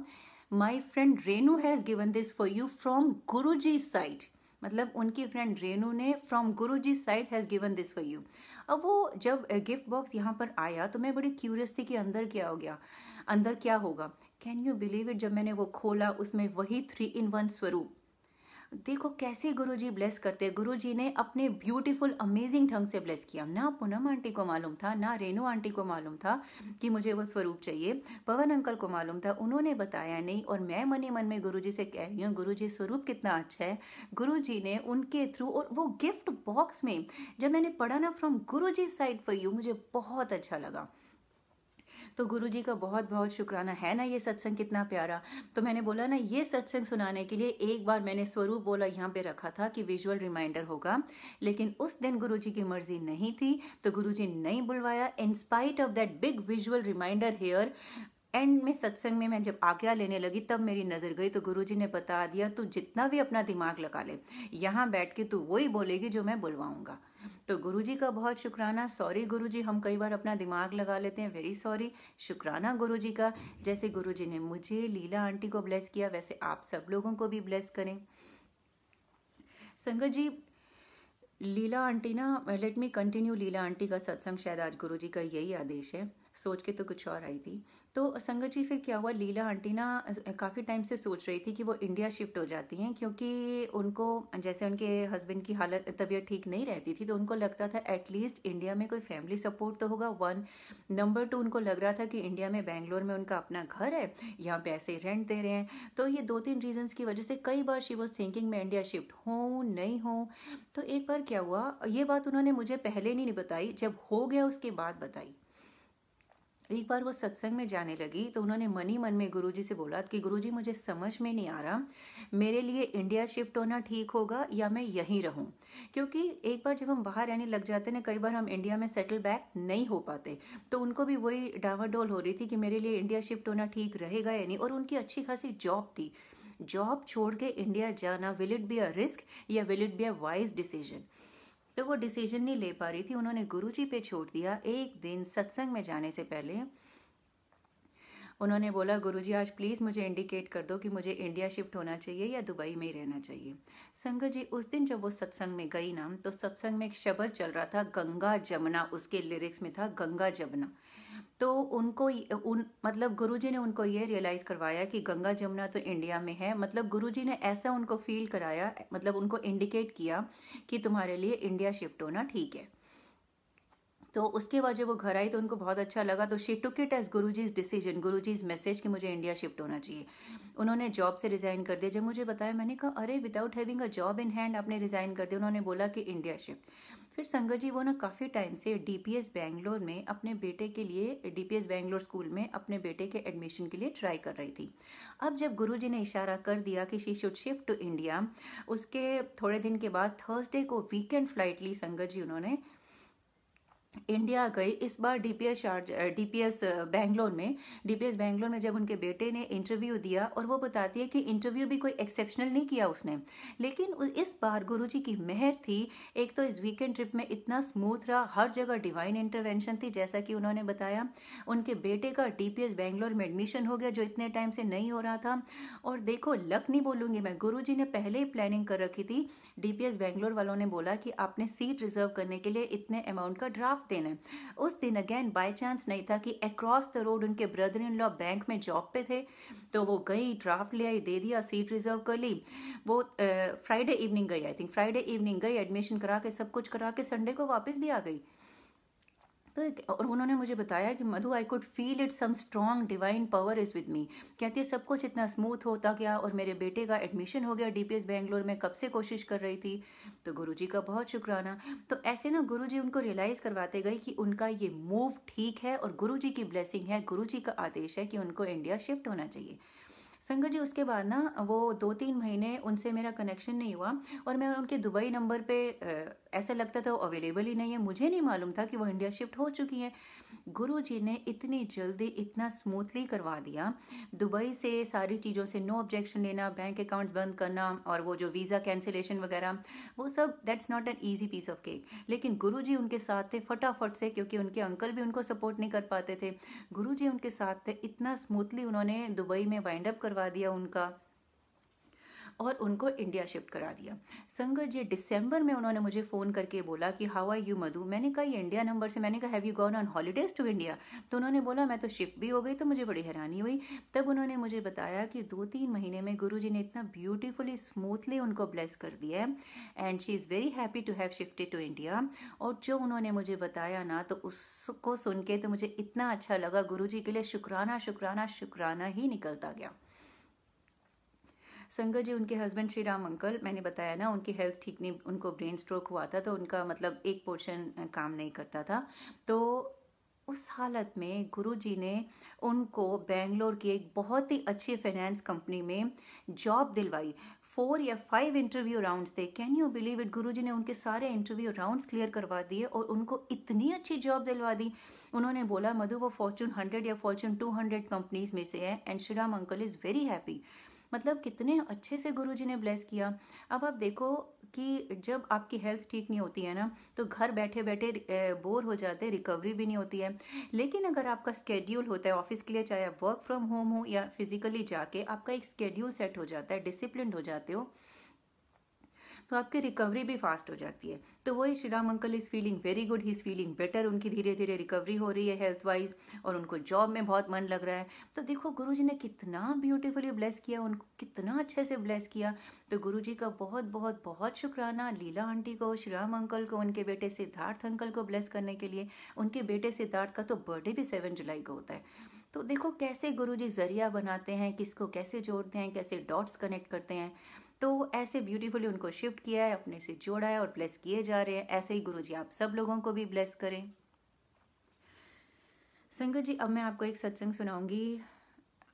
my friend Renu has given this for you from Guruji side. मतलब उनकी फ्रेंड रेनू ने from Guruji side has given this for you. अब वो जब गिफ्ट बॉक्स यहाँ पर आया तो मैं बड़ी क्यूरियस थी कि अंदर क्या हो गया, अंदर क्या होगा। कैन यू बिलीव इट, जब मैंने वो खोला उसमें वही 3 in 1 स्वरूप। देखो कैसे गुरुजी ब्लेस करते हैं। गुरुजी ने अपने ब्यूटीफुल अमेजिंग ढंग से ब्लेस किया। ना पूनम आंटी को मालूम था, ना रेनू आंटी को मालूम था कि मुझे वो स्वरूप चाहिए। पवन अंकल को मालूम था, उन्होंने बताया नहीं। और मैं मन ही मन में गुरुजी से कह रही हूँ, गुरुजी स्वरूप कितना अच्छा है। गुरुजी ने उनके थ्रू, और वो गिफ्ट बॉक्स में जब मैंने पढ़ा ना, from Guruji side for you, मुझे बहुत अच्छा लगा। तो गुरुजी का बहुत बहुत शुक्राना है ना। ये सत्संग कितना प्यारा। तो मैंने बोला ना, ये सत्संग सुनाने के लिए एक बार मैंने स्वरूप बोला यहाँ पे रखा था कि विजुअल रिमाइंडर होगा, लेकिन उस दिन गुरुजी की मर्जी नहीं थी, तो गुरुजी नहीं बुलवाया। In spite of that big visual reminder here, end में सत्संग में मैं जब आज्ञा लेने लगी तब मेरी नज़र गई, तो गुरुजी ने बता दिया, तू जितना भी अपना दिमाग लगा ले, यहाँ बैठ के तू वही बोलेगी जो मैं बुलवाऊंगा। तो गुरुजी का बहुत शुक्राना। सॉरी गुरुजी, हम कई बार अपना दिमाग लगा लेते हैं, वेरी सॉरी। शुक्राना गुरुजी का। जैसे गुरुजी ने मुझे, लीला आंटी को ब्लेस किया, वैसे आप सब लोगों को भी ब्लेस करें। संगत जी, लीला आंटी ना, लेट मी कंटिन्यू लीला आंटी का सत्संग, शायद आज गुरुजी का यही आदेश है, सोच के तो कुछ और आई थी। तो संगत जी फिर क्या हुआ, लीला आंटी ना काफ़ी टाइम से सोच रही थी कि वो इंडिया शिफ्ट हो जाती हैं, क्योंकि उनको, जैसे उनके हस्बैंड की हालत, तबीयत ठीक नहीं रहती थी, तो उनको लगता था एटलीस्ट इंडिया में कोई फैमिली सपोर्ट तो होगा, 1 नंबर 2 उनको लग रहा था कि इंडिया में, बेंगलोर में उनका अपना घर है, यहाँ पे ऐसे रेंट दे रहे हैं। तो ये 2-3 रीजंस की वजह से कई बार शी वॉज थिंकिंग मैं इंडिया शिफ्ट हूँ नहीं हूँ। तो एक बार क्या हुआ, ये बात उन्होंने मुझे पहले नहीं बताई, जब हो गया उसके बाद बताई। एक बार वो सत्संग में जाने लगी, तो उन्होंने मन ही मन में गुरुजी से बोला कि गुरुजी मुझे समझ में नहीं आ रहा, मेरे लिए इंडिया शिफ्ट होना ठीक होगा या मैं यहीं रहूं। क्योंकि एक बार जब हम बाहर रहने लग जाते हैं, कई बार हम इंडिया में सेटल बैक नहीं हो पाते। तो उनको भी वही डावाडोल हो रही थी कि मेरे लिए इंडिया शिफ्ट होना ठीक रहेगा या नहीं। और उनकी अच्छी खासी जॉब थी, जॉब छोड़ के इंडिया जाना, will it be a risk या will it be a wise decision. तो वो डिसीजन नहीं ले पा रही थी, उन्होंने गुरुजी पे छोड़ दिया। एक दिन सत्संग में जाने से पहले उन्होंने बोला, गुरुजी आज प्लीज़ मुझे इंडिकेट कर दो कि मुझे इंडिया शिफ्ट होना चाहिए या दुबई में ही रहना चाहिए। संगत जी, उस दिन जब वो सत्संग में गई ना, तो सत्संग में एक शब्द चल रहा था, गंगा जमुना, उसके लिरिक्स में था गंगा जमुना। तो उनको मतलब गुरुजी ने उनको ये रियलाइज़ करवाया कि गंगा जमुना तो इंडिया में है। मतलब गुरुजी ने ऐसा उनको फील कराया, मतलब उनको इंडिकेट किया कि तुम्हारे लिए इंडिया शिफ्ट होना ठीक है। तो उसके बाद जब वो घर आई तो उनको बहुत अच्छा लगा। तो she took it as Guruji's decision, Guruji's message कि मुझे इंडिया शिफ्ट होना चाहिए। उन्होंने जॉब से रिज़ाइन कर दिया। जब मुझे बताया, मैंने कहा अरे without having a job in hand आपने रिज़ाइन कर दिया। उन्होंने बोला कि इंडिया शिफ्ट। फिर संगत जी, वो ना काफ़ी टाइम से डीपीएस बैंगलोर में अपने बेटे के लिए, डीपीएस बैंगलोर स्कूल में अपने बेटे के एडमिशन के लिए ट्राई कर रही थी। अब जब गुरुजी ने इशारा कर दिया कि she should shift to India, उसके थोड़े दिन के बाद थर्सडे को वीकेंड फ्लाइट ली संगत जी, उन्होंने इंडिया गई। इस बार डीपीएस बैंगलोर में जब उनके बेटे ने इंटरव्यू दिया, और वो बताती है कि इंटरव्यू भी कोई एक्सेप्शनल नहीं किया उसने, लेकिन इस बार गुरुजी की मेहर थी। एक तो इस वीकेंड ट्रिप में इतना स्मूथ रहा, हर जगह डिवाइन इंटरवेंशन थी, जैसा कि उन्होंने बताया। उनके बेटे का डीपीएस बैंगलोर में एडमिशन हो गया, जो इतने टाइम से नहीं हो रहा था। और देखो, लक नहीं बोलूँगी मैं, गुरुजी ने पहले ही प्लानिंग कर रखी थी। डीपीएस बैंगलोर वालों ने बोला कि आपने सीट रिजर्व करने के लिए इतने अमाउंट का ड्राफ्ट देना है। उस दिन अगेन बाय चांस नहीं था कि अक्रॉस द रोड उनके ब्रदर इन लॉ बैंक में जॉब पे थे, तो वो गई, ड्राफ्ट ले आई, दे दिया, सीट रिजर्व कर ली। वो फ्राइडे इवनिंग गई, आई थिंक फ्राइडे इवनिंग गई, एडमिशन करा के, सब कुछ करा के, संडे को वापस भी आ गई। तो और उन्होंने मुझे बताया कि Madhu, I could feel it, some strong divine power is with me. कहती है सब कुछ इतना स्मूथ होता गया, और मेरे बेटे का एडमिशन हो गया डीपीएस बैंगलोर में, कब से कोशिश कर रही थी। तो गुरुजी का बहुत शुक्राना। तो ऐसे ना गुरुजी उनको रियलाइज़ करवाते गए कि उनका ये मूव ठीक है, और गुरुजी की ब्लेसिंग है, गुरुजी का आदेश है कि उनको इंडिया शिफ्ट होना चाहिए। संगत जी, उसके बाद ना वो 2-3 महीने उनसे मेरा कनेक्शन नहीं हुआ, और मैं उनके दुबई नंबर पे ऐसा लगता था वो अवेलेबल ही नहीं है। मुझे नहीं मालूम था कि वो इंडिया शिफ्ट हो चुकी हैं। गुरुजी ने इतनी जल्दी, इतना स्मूथली करवा दिया। दुबई से सारी चीज़ों से नो ऑब्जेक्शन लेना, बैंक अकाउंट्स बंद करना, और वो जो वीज़ा कैंसिलेशन वगैरह, वो सब that's not an easy piece of cake. लेकिन गुरुजी उनके साथ थे फटाफट से, क्योंकि उनके अंकल भी उनको सपोर्ट नहीं कर पाते थे। गुरुजी उनके साथ थे, इतना स्मूथली उन्होंने दुबई में वाइंड अप करवा दिया उनका। और उनको इंडिया शिफ्ट करा दिया। संगत जी दिसंबर में उन्होंने मुझे फ़ोन करके बोला कि हाउ आर यू मधु। मैंने कहा ये इंडिया नंबर से, मैंने कहा have you gone on holidays to India. तो उन्होंने बोला मैं तो शिफ्ट भी हो गई। तो मुझे बड़ी हैरानी हुई। तब उन्होंने मुझे बताया कि 2-3 महीने में गुरुजी ने इतना ब्यूटीफुली स्मूथली उनको ब्लेस कर दिया है and she is very happy to have shifted to India. और जो उन्होंने मुझे बताया ना, तो उसको सुन के तो मुझे इतना अच्छा लगा। गुरुजी के लिए शुक्राना शुक्राना शुक्राना ही निकलता गया। संगत जी, उनके हस्बैंड श्री राम अंकल, मैंने बताया ना उनकी हेल्थ ठीक नहीं, उनको ब्रेन स्ट्रोक हुआ था, तो उनका मतलब एक पोर्शन काम नहीं करता था। तो उस हालत में गुरुजी ने उनको बेंगलोर की एक बहुत ही अच्छी फाइनेंस कंपनी में जॉब दिलवाई। 4 या 5 इंटरव्यू राउंड्स थे। Can you believe it? Guruji ने उनके सारे इंटरव्यू राउंड्स क्लियर करवा दिए और उनको इतनी अच्छी जॉब दिलवा दी। उन्होंने बोला मधु वो फॉर्चून 100 या फॉर्चून 200 कंपनीज में से है and Shri Ram uncle is very happy. मतलब कितने अच्छे से गुरुजी ने ब्लेस किया। अब आप देखो कि जब आपकी हेल्थ ठीक नहीं होती है ना, तो घर बैठे बैठे बोर हो जाते हैं, रिकवरी भी नहीं होती है। लेकिन अगर आपका स्केड्यूल होता है ऑफिस के लिए, चाहे आप वर्क फ्रॉम होम हो या फिजिकली जाके, आपका एक स्केड्यूल सेट हो जाता है, डिसिप्लिन हो जाते हो, तो आपकी रिकवरी भी फास्ट हो जाती है। तो वही Shri Ram uncle is feeling very good, he is feeling better. उनकी धीरे धीरे रिकवरी हो रही है हेल्थ वाइज और उनको जॉब में बहुत मन लग रहा है। तो देखो गुरुजी ने कितना ब्यूटीफुली ब्लेस किया, उनको कितना अच्छे से ब्लेस किया। तो गुरुजी का बहुत बहुत बहुत शुक्राना लीला आंटी को, श्री राम अंकल को, उनके बेटे सिद्धार्थ अंकल को ब्लेस करने के लिए। उनके बेटे सिद्धार्थ का तो बर्थडे भी 7 जुलाई को होता है। तो देखो कैसे गुरुजी जरिया बनाते हैं, किसको कैसे जोड़ते हैं, कैसे डॉट्स कनेक्ट करते हैं। तो ऐसे ब्यूटीफुली उनको शिफ्ट किया है, अपने से जोड़ा है और ब्लेस किए जा रहे हैं। ऐसे ही गुरुजी आप सब लोगों को भी ब्लेस करें। संगत जी, अब मैं आपको एक सत्संग सुनाऊंगी।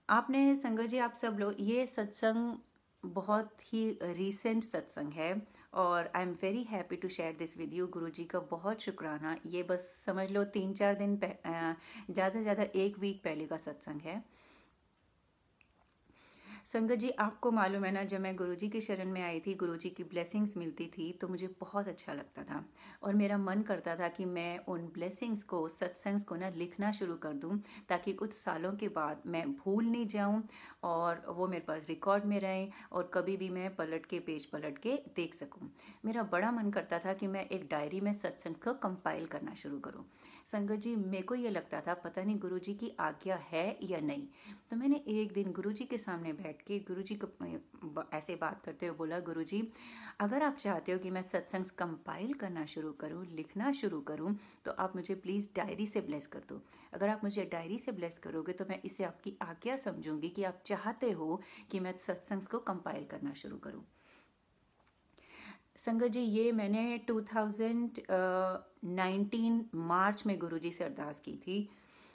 आपने संगत जी, आप सब लोग, ये सत्संग बहुत ही रीसेंट सत्संग है और I am very happy to share this with you. Guruji का बहुत शुक्राना। ये बस समझ लो 3-4 दिन ज़्यादा से ज़्यादा 1 वीक पहले का सत्संग है। संगत जी, आपको मालूम है ना, जब मैं गुरुजी की शरण में आई थी, गुरुजी की ब्लेसिंग्स मिलती थी तो मुझे बहुत अच्छा लगता था और मेरा मन करता था कि मैं उन ब्लेसिंग्स को, सत्संग्स को ना लिखना शुरू कर दूं, ताकि कुछ सालों के बाद मैं भूल नहीं जाऊं और वो मेरे पास रिकॉर्ड में रहें और कभी भी मैं पेज पलट के देख सकूं। मेरा बड़ा मन करता था कि मैं एक डायरी में सत्संग को कंपाइल करना शुरू करूं। संगत जी, मेरे को ये लगता था पता नहीं गुरुजी की आज्ञा है या नहीं। तो मैंने एक दिन गुरुजी के सामने बैठ के गुरुजी को ऐसे बात करते हुए बोला, गुरुजी अगर आप चाहते हो कि मैं सत्संग कंपाइल करना शुरू करूं, लिखना शुरू करूं, तो आप मुझे प्लीज़ डायरी से ब्लेस कर दो। अगर आप मुझे डायरी से ब्लेस करोगे तो मैं इसे आपकी आज्ञा समझूंगी कि आप चाहते हो कि मैं सत्संग को कंपाइल करना शुरू करूं। संगत जी, ये मैंने 2019 मार्च में गुरुजी से अरदास की थी।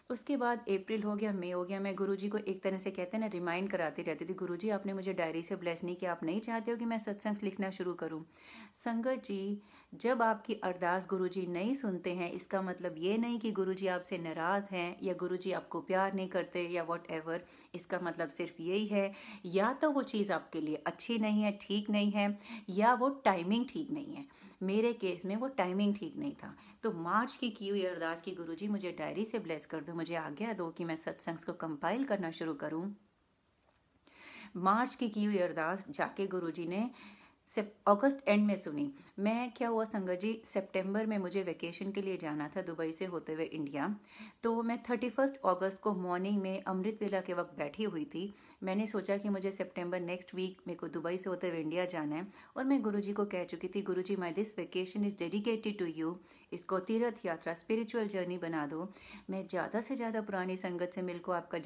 उसके बाद अप्रैल हो गया, मई हो गया, मैं गुरुजी को एक तरह से कहते हैं ना रिमाइंड कराती रहती थी, गुरुजी आपने मुझे डायरी से ब्लेस नहीं किया, आप नहीं चाहते हो कि मैं सत्संग लिखना शुरू करूं। संगत जी, जब आपकी अरदास गुरुजी नहीं सुनते हैं, इसका मतलब ये नहीं कि गुरुजी आपसे नाराज़ हैं या गुरुजी आपको प्यार नहीं करते या वॉट एवर। इसका मतलब सिर्फ यही है, या तो वो चीज़ आपके लिए अच्छी नहीं है, ठीक नहीं है, या वो टाइमिंग ठीक नहीं है। मेरे केस में वो टाइमिंग ठीक नहीं था। तो मार्च की हुई अरदास की, गुरुजी मुझे डायरी से ब्लेस कर दो, मुझे आज्ञा दो कि मैं सत्संग को कंपाइल करना शुरू करूं। मार्च की हुई अरदास जाके गुरुजी ने अगस्त एंड में सुनी। मैं क्या हुआ संगत जी, सितंबर में मुझे वेकेशन के लिए जाना था दुबई से होते हुए इंडिया। तो मैं 31 अगस्त को मॉर्निंग में अमृत वेला के वक्त बैठी हुई थी। मैंने सोचा कि मुझे सितंबर नेक्स्ट वीक मेरे को दुबई से होते हुए इंडिया जाना है और मैं गुरुजी को कह चुकी थी, Guruji my this vacation is dedicated to you. इसको तीर्थ यात्रा, स्पिरिचुअल जर्नी बना दो। मैं ज़्यादा से ज़्यादा पुरानी संगत से मिल के आपको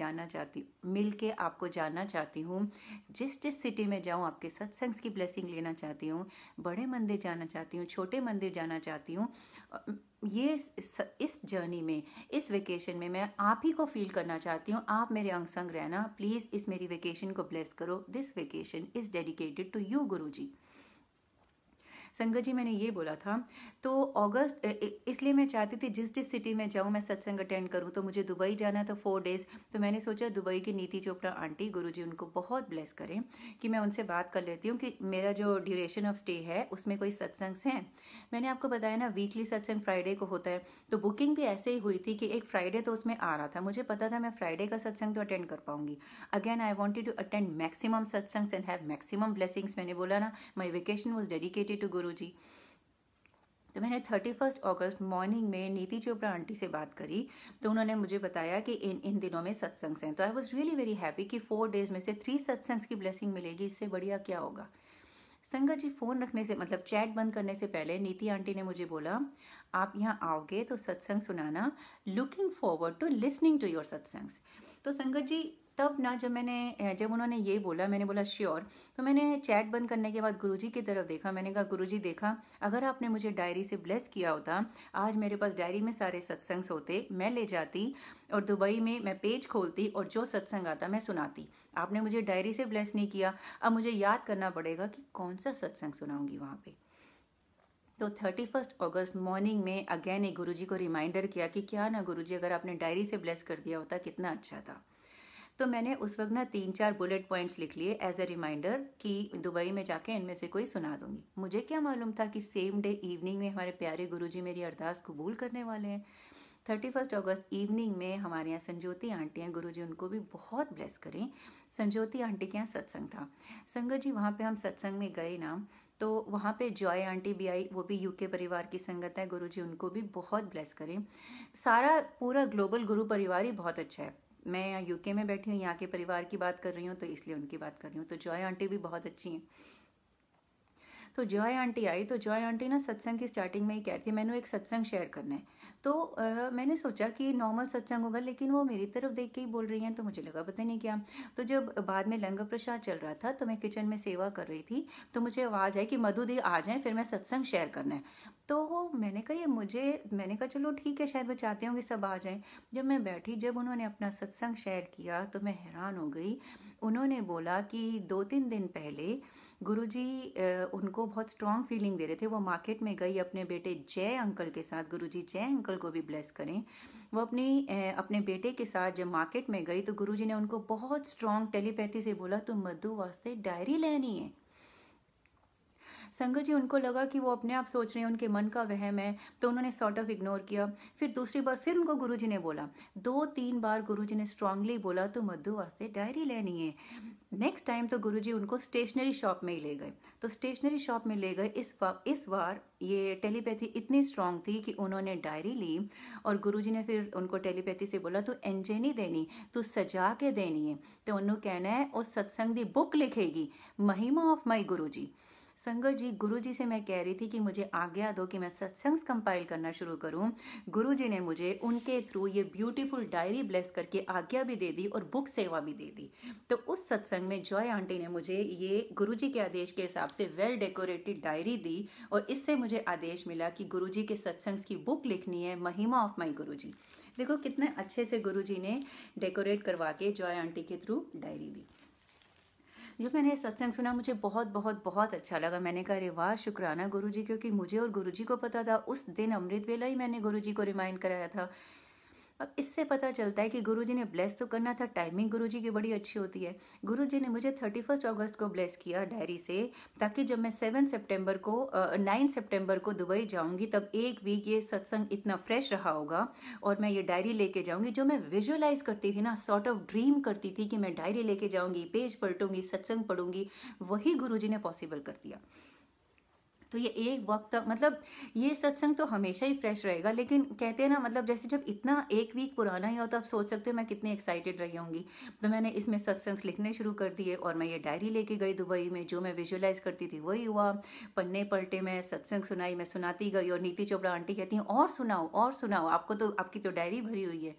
जानना चाहती हूँ। जिस सिटी में जाऊँ आपके सत्संग की ब्लेसिंग लेना चाहती हूँ। बड़े मंदिर जाना चाहती हूँ, छोटे मंदिर जाना चाहती हूँ। ये इस जर्नी में, इस वेकेशन में मैं आप ही को फील करना चाहती हूँ। आप मेरे अंग संग रहना प्लीज़, इस मेरी वेकेशन को ब्लेस करो। This vacation is dedicated to you Guruji. संगत जी मैंने ये बोला था, तो अगस्त इसलिए मैं चाहती थी जिस जिस सिटी में जाऊँ मैं सत्संग अटेंड करूँ। तो मुझे दुबई जाना था 4 डेज़, तो मैंने सोचा दुबई की नीति चोपड़ा आंटी, गुरुजी उनको बहुत ब्लेस करें, कि मैं उनसे बात कर लेती हूँ कि मेरा जो ड्यूरेशन ऑफ स्टे है उसमें कोई सत्संग हैं। मैंने आपको बताया ना वीकली सत्संग फ्राइडे को होता है, तो बुकिंग भी ऐसे ही हुई थी कि एक फ्राइडे तो उसमें आ रहा था, मुझे पता था मैं फ्राइडे का सत्संग तो अटेंड कर पाऊंगी। Again I wanted to attend maximum satsangs and have maximum blessings. मैंने बोला ना, my vacation was dedicated to Guruji. तो मैंने 31 अगस्त मॉर्निंग में नीति चोपड़ा आंटी से बात करी, तो उन्होंने मुझे बताया कि इन इन दिनों में सत्संग हैं। तो I was really very happy कि 4 डेज में से 3 सत्संग्स की ब्लेसिंग मिलेगी, इससे बढ़िया क्या होगा। संगत जी फोन रखने से मतलब चैट बंद करने से पहले नीति आंटी ने मुझे बोला, आप यहाँ आओगे तो सत्संग सुनाना, looking forward to listening to your satsangs. तो संगत जी तब ना जब उन्होंने ये बोला, मैंने बोला श्योर। तो मैंने चैट बंद करने के बाद गुरुजी की तरफ देखा, मैंने कहा गुरुजी देखा, अगर आपने मुझे डायरी से ब्लेस किया होता, आज मेरे पास डायरी में सारे सत्संग्स होते, मैं ले जाती और दुबई में मैं पेज खोलती और जो सत्संग आता मैं सुनाती। आपने मुझे डायरी से ब्लेस नहीं किया, अब मुझे याद करना पड़ेगा कि कौन सा सत्संग सुनाऊंगी वहाँ पे। तो 31 अगस्त मॉर्निंग में अगेन एक गुरुजी को रिमाइंडर किया कि क्या ना गुरुजी, अगर आपने डायरी से ब्लेस कर दिया होता कितना अच्छा था। तो मैंने उस वक्त ना 3-4 बुलेट पॉइंट्स लिख लिए एज अ रिमाइंडर कि दुबई में जाके इनमें से कोई सुना दूंगी। मुझे क्या मालूम था कि सेम डे इवनिंग में हमारे प्यारे गुरुजी मेरी अरदास कबूल करने वाले हैं। 31 अगस्त इवनिंग में हमारे यहाँ संजोती आंटी हैं, गुरुजी उनको भी बहुत ब्लेस करें। संजोती आंटी के यहाँ सत्संग था। संगत जी वहाँ पे हम सत्संग में गए ना, तो वहाँ पे जॉय आंटी भी आई, वो भी यूके परिवार की संगत है, गुरुजी उनको भी बहुत ब्लेस करें। सारा पूरा ग्लोबल गुरु परिवार ही बहुत अच्छा है। मैं यहाँ यूके में बैठी हूँ, यहाँ के परिवार की बात कर रही हूँ तो इसलिए उनकी बात कर रही हूँ। तो जॉय आंटी भी बहुत अच्छी हैं। तो जॉय आंटी आई, तो जॉय आंटी ना सत्संग की स्टार्टिंग में ही कहती है मैंने एक सत्संग शेयर करना है। तो मैंने सोचा कि नॉर्मल सत्संग होगा, लेकिन वो मेरी तरफ देख के ही बोल रही हैं, तो मुझे लगा पता नहीं क्या। तो जब बाद में लंगर प्रसाद चल रहा था तो मैं किचन में सेवा कर रही थी, तो मुझे आवाज़ आई कि मधु दी आ जाएं, फिर मैं सत्संग शेयर करना है। तो मैंने कहा चलो ठीक है, शायद वो चाहते होंगे सब आ जाएं। जब मैं बैठी, जब उन्होंने अपना सत्संग शेयर किया तो मैं हैरान हो गई। उन्होंने बोला कि 2-3 दिन पहले गुरुजी उनको बहुत स्ट्रॉन्ग फीलिंग दे रहे थे। वो मार्केट में गई अपने बेटे जय अंकल के साथ, गुरुजी जय अंकल को भी ब्लेस करें। वो अपने बेटे के साथ जब मार्केट में गई तो गुरुजी ने उनको बहुत स्ट्रॉन्ग टेलीपैथी से बोला तुम मधु वास्ते डायरी लेनी है। संगत जी उनको लगा कि वो अपने आप सोच रहे हैं, उनके मन का वहम है, तो उन्होंने सॉर्ट ऑफ इग्नोर किया। फिर दूसरी बार फिर उनको गुरुजी ने बोला, 2-3 बार गुरुजी ने स्ट्रांगली बोला तो मधु वास्ते डायरी लेनी है। नेक्स्ट टाइम तो गुरुजी उनको स्टेशनरी शॉप में ही ले गए। तो स्टेशनरी शॉप में ले गए। इस बार ये टेलीपैथी इतनी स्ट्रांग थी कि उन्होंने डायरी ली और गुरुजी ने फिर उनको टेलीपैथी से बोला तो एंजे नहीं देनी, तो सजा के देनी है। तो उन्होंने कहना है उस सत्संग दी बुक लिखेगी, महिमा ऑफ माई गुरुजी। संगत जी गुरुजी से मैं कह रही थी कि मुझे आज्ञा दो कि मैं सत्संग कंपाइल करना शुरू करूं। गुरुजी ने मुझे उनके थ्रू ये ब्यूटीफुल डायरी ब्लेस करके आज्ञा भी दे दी और बुक सेवा भी दे दी। तो उस सत्संग में जॉय आंटी ने मुझे ये गुरुजी के आदेश के हिसाब से वेल डेकोरेटेड डायरी दी और इससे मुझे आदेश मिला कि गुरुजी के सत्संग की बुक लिखनी है, महिमा ऑफ माई गुरुजी। देखो कितने अच्छे से गुरुजी ने डेकोरेट करवा के जॉय आंटी के थ्रू डायरी दी। जब मैंने सत्संग सुना मुझे बहुत बहुत बहुत अच्छा लगा। मैंने कहा अरे वाह, शुक्राना गुरुजी, क्योंकि मुझे और गुरुजी को पता था। उस दिन अमृत वेला ही मैंने गुरुजी को रिमाइंड कराया था। अब इससे पता चलता है कि गुरुजी ने ब्लेस तो करना था, टाइमिंग गुरुजी की बड़ी अच्छी होती है। गुरुजी ने मुझे 31 अगस्त को ब्लेस किया डायरी से, ताकि जब मैं 9 सितंबर को दुबई जाऊंगी तब एक वीक ये सत्संग इतना फ्रेश रहा होगा और मैं ये डायरी लेके जाऊंगी। जो मैं विजुअलाइज करती थी ना, सॉर्ट ऑफ ड्रीम करती थी कि मैं डायरी लेके जाऊंगी, पेज पलटूंगी, सत्संग पढ़ूंगी, वही गुरुजी ने पॉसिबल कर दिया। तो ये एक वक्त मतलब ये सत्संग तो हमेशा ही फ्रेश रहेगा, लेकिन कहते हैं ना मतलब जैसे जब इतना एक वीक पुराना ही हो तो आप सोच सकते हो मैं कितनी एक्साइटेड रही होंगी। तो मैंने इसमें सत्संग लिखने शुरू कर दिए और मैं ये डायरी लेके गई दुबई में। जो मैं विजुअलाइज करती थी वही हुआ, पन्ने पलटे, मैं सत्संग सुनाई, मैं सुनाती गई और नीति चोपड़ा आंटी कहती हैं और सुनाओ, आपकी तो डायरी भरी हुई है।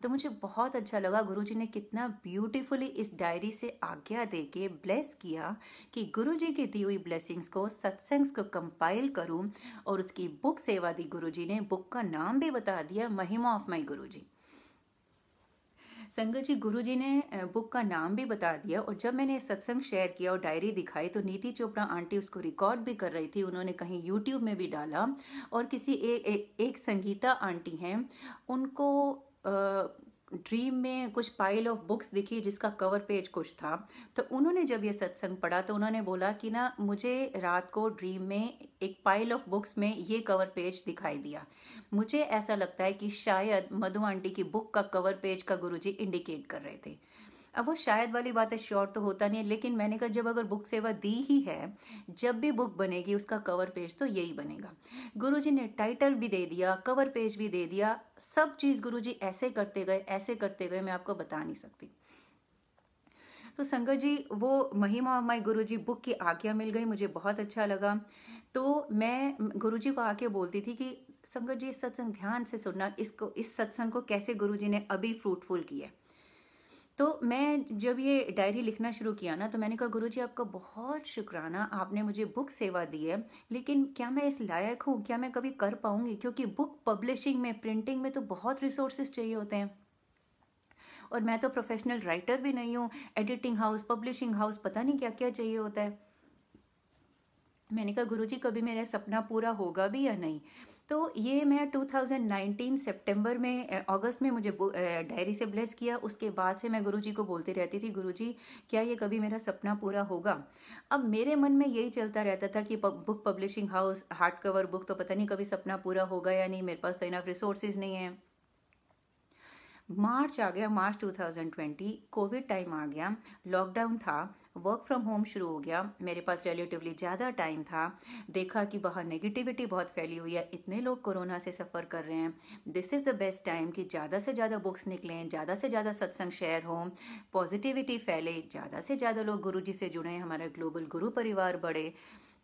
तो मुझे बहुत अच्छा लगा गुरुजी ने कितना ब्यूटीफुली इस डायरी से आज्ञा दे के ब्लेस किया कि गुरुजी की दी हुई ब्लेसिंग्स को, सत्संग्स को कंपाइल करूं और उसकी बुक सेवा दी गुरुजी ने। बुक का नाम भी बता दिया, महिमा ऑफ माई गुरुजी। संगत जी, गुरुजी ने बुक का नाम भी बता दिया, और जब मैंने सत्संग शेयर किया और डायरी दिखाई तो नीति चोपड़ा आंटी उसको रिकॉर्ड भी कर रही थी, उन्होंने कहीं यूट्यूब में भी डाला। और किसी एक संगीता आंटी हैं, उनको ड्रीम में कुछ पाइल ऑफ बुक्स दिखी जिसका कवर पेज कुछ था। तो उन्होंने जब ये सत्संग पढ़ा तो उन्होंने बोला कि ना, मुझे रात को ड्रीम में एक पाइल ऑफ बुक्स में ये कवर पेज दिखाई दिया। मुझे ऐसा लगता है कि शायद मधु आंटी की बुक का कवर पेज का गुरुजी इंडिकेट कर रहे थे। अब वो शायद वाली बात है, श्योर तो होता नहीं है, लेकिन मैंने कहा जब अगर बुक सेवा दी ही है, जब भी बुक बनेगी उसका कवर पेज तो यही बनेगा। गुरुजी ने टाइटल भी दे दिया, कवर पेज भी दे दिया, सब चीज़ गुरुजी ऐसे करते गए, मैं आपको बता नहीं सकती। तो संगत जी, वो महिमा माई गुरुजी बुक की आज्ञा मिल गई, मुझे बहुत अच्छा लगा। तो मैं गुरुजी को आके बोलती थी कि संगत जी, इस सत्संग ध्यान से सुनना, इस सत्संग को कैसे गुरुजी ने अभी फ्रूटफुल किया। तो मैं जब ये डायरी लिखना शुरू किया ना, तो मैंने कहा गुरुजी आपका बहुत शुक्राना, आपने मुझे बुक सेवा दी है, लेकिन क्या मैं इस लायक हूँ, क्या मैं कभी कर पाऊंगी? क्योंकि बुक पब्लिशिंग में, प्रिंटिंग में तो बहुत रिसोर्सेज चाहिए होते हैं, और मैं तो प्रोफेशनल राइटर भी नहीं हूँ। एडिटिंग हाउस, पब्लिशिंग हाउस, पता नहीं क्या क्या चाहिए होता है। मैंने कहा गुरुजी कभी मेरा सपना पूरा होगा भी या नहीं? तो ये मैं 2019 सितंबर में, अगस्त में मुझे डायरी से ब्लेस किया। उसके बाद से मैं गुरुजी को बोलती रहती थी, गुरुजी क्या ये कभी मेरा सपना पूरा होगा? अब मेरे मन में यही चलता रहता था कि book publishing house, hard cover book, तो पता नहीं कभी सपना पूरा होगा या नहीं, मेरे पास इनफ रिसोर्सेज नहीं है। मार्च आ गया, मार्च 2020, कोविड टाइम आ गया, लॉकडाउन था, वर्क फ्रॉम होम शुरू हो गया, मेरे पास रिलेटिवली ज़्यादा टाइम था। देखा कि बाहर नेगेटिविटी बहुत फैली हुई है, इतने लोग कोरोना से सफ़र कर रहे हैं। This is the best time कि ज़्यादा से ज़्यादा बुक्स निकलें, ज़्यादा से ज़्यादा सत्संग शेयर हों, पॉजिटिविटी फैले, ज़्यादा से ज़्यादा लोग गुरुजी से जुड़ें, हमारा ग्लोबल गुरु परिवार बढ़े।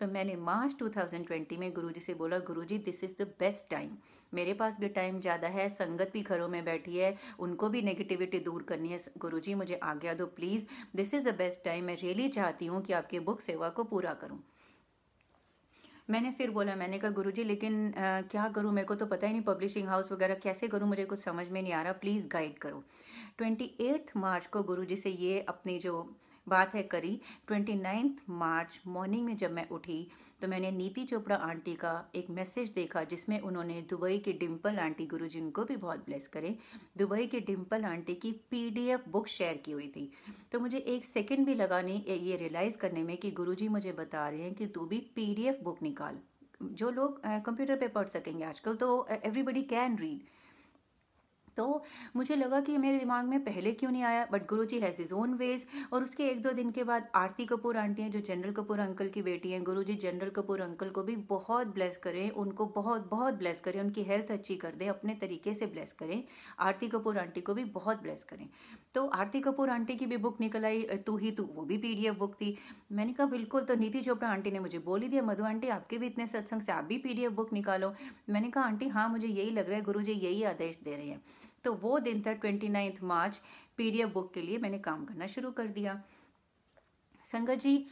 तो मैंने मार्च 2020 में गुरुजी से बोला, Guruji this is the best time, मेरे पास भी टाइम ज़्यादा है, संगत भी घरों में बैठी है, उनको भी नेगेटिविटी दूर करनी है, गुरुजी मुझे आज्ञा दो please, this is the best time, मैं रियली चाहती हूँ कि आपके बुक सेवा को पूरा करूँ। मैंने फिर बोला, मैंने कहा गुरुजी लेकिन क्या करूँ, मेरे को तो पता ही नहीं पब्लिशिंग हाउस वगैरह कैसे करूँ, मुझे कुछ समझ में नहीं आ रहा, प्लीज़ गाइड करो। 28 मार्च को गुरुजी से ये अपनी जो बात है करी। 29 मार्च मॉर्निंग में जब मैं उठी तो मैंने नीति चोपड़ा आंटी का एक मैसेज देखा जिसमें उन्होंने दुबई की डिम्पल आंटी, गुरुजी उनको भी बहुत ब्लेस करें, दुबई की डिम्पल आंटी की PDF बुक शेयर की हुई थी। तो मुझे एक सेकंड भी लगा नहीं ये रियलाइज़ करने में कि गुरुजी मुझे बता रहे हैं कि तू भी PDF बुक निकाल, जो लोग कंप्यूटर पे पढ़ सकेंगे। आजकल तो एवरीबडी कैन रीड। तो मुझे लगा कि मेरे दिमाग में पहले क्यों नहीं आया, but Guruji has his own ways. और उसके 1-2 दिन के बाद आरती कपूर आंटी हैं जो जनरल कपूर अंकल की बेटी हैं, गुरुजी जनरल कपूर अंकल को भी बहुत ब्लेस करें, उनको बहुत बहुत ब्लेस करें, उनकी हेल्थ अच्छी कर दें, अपने तरीके से ब्लेस करें। आरती कपूर आंटी को भी बहुत ब्लेस करें। तो आरती कपूर आंटी की भी बुक निकल आई, तू ही तू, वो भी PDF बुक थी। मैंने कहा बिल्कुल। तो नीति चोपड़ा आंटी ने मुझे बोल ही दिया, मधु आंटी आपके भी इतने सत्संग से आप भी PDF बुक निकालो। मैंने कहा आंटी हाँ, मुझे यही लग रहा है, गुरुजी यही आदेश दे रहे हैं। तो वो दिन था 29 मार्च, PDF बुक के लिए मैंने काम करना शुरू कर दिया। संगत जी,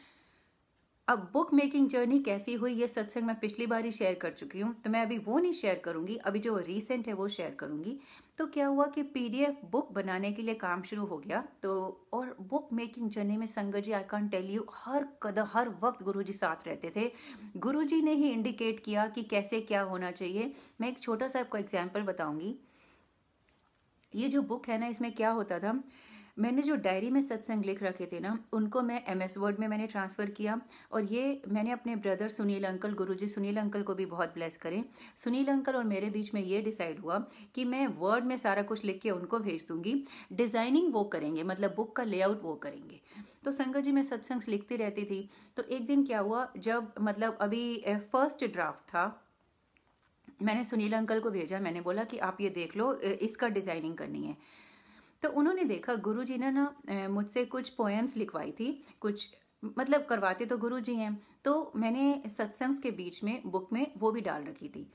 अब बुक मेकिंग जर्नी कैसी हुई ये सत्संग मैं पिछली बार ही शेयर कर चुकी हूँ, तो मैं अभी वो नहीं शेयर करूँगी, अभी जो रीसेंट है वो शेयर करूँगी। तो क्या हुआ कि PDF बुक बनाने के लिए काम शुरू हो गया। तो और बुक मेकिंग जर्नी में संगत जी, आई कांट टेल यू, हर कदम हर वक्त गुरुजी साथ रहते थे। गुरुजी ने ही इंडिकेट किया कि कैसे क्या होना चाहिए। मैं एक छोटा सा आपको एग्जाम्पल बताऊँगी। ये जो बुक है ना, इसमें क्या होता था, मैंने जो डायरी में सत्संग लिख रखे थे ना, उनको मैं MS वर्ड में मैंने ट्रांसफ़र किया। और ये मैंने अपने ब्रदर सुनील अंकल, गुरुजी सुनील अंकल को भी बहुत ब्लेस करें, सुनील अंकल और मेरे बीच में ये डिसाइड हुआ कि मैं वर्ड में सारा कुछ लिख के उनको भेज दूंगी, डिज़ाइनिंग वो करेंगे, मतलब बुक का लेआउट वो करेंगे। तो संगत जी, मैं सत्संग लिखती रहती थी। तो एक दिन क्या हुआ, जब मतलब अभी फर्स्ट ड्राफ्ट था, मैंने सुनील अंकल को भेजा, मैंने बोला कि आप ये देख लो, इसका डिज़ाइनिंग करनी है। तो उन्होंने देखा, गुरुजी ने ना मुझसे कुछ पोएम्स लिखवाई थी, कुछ मतलब करवाते तो गुरुजी हैं, तो मैंने सत्संग के बीच में बुक में वो भी डाल रखी थी।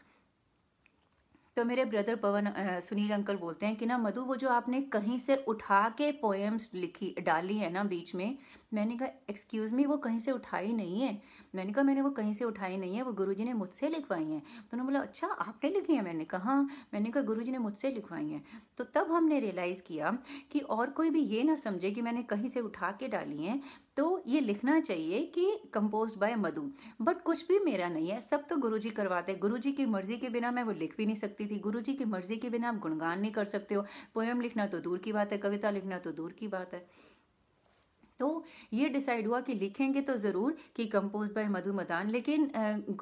तो मेरे ब्रदर पवन सुनील अंकल बोलते हैं कि ना मधु, वो जो आपने कहीं से उठा के पोएम्स लिखी डाली है ना बीच में, मैंने कहा एक्सक्यूज़ मी, वो कहीं से उठाई नहीं है। मैंने कहा मैंने वो कहीं से उठाई नहीं है, वो गुरुजी ने मुझसे लिखवाई हैं। तो उन्होंने बोला अच्छा आपने लिखी है? मैंने कहा हाँ। मैंने कहा गुरुजी ने मुझसे लिखवाई हैं। तो तब हमने रियलाइज़ किया कि और कोई भी ये ना समझे कि मैंने कहीं से उठा के डाली हैं, तो ये लिखना चाहिए कि कंपोज्ड बाय मधु। बट कुछ भी मेरा नहीं है, सब तो गुरुजी करवाते हैं। गुरुजी की मर्जी के बिना मैं वो लिख भी नहीं सकती थी। गुरुजी की मर्जी के बिना आप गुणगान नहीं कर सकते हो। पोएम लिखना तो दूर की बात है, कविता लिखना तो दूर की बात है। तो ये डिसाइड हुआ कि लिखेंगे तो ज़रूर कि कंपोज बाय मधु मदान, लेकिन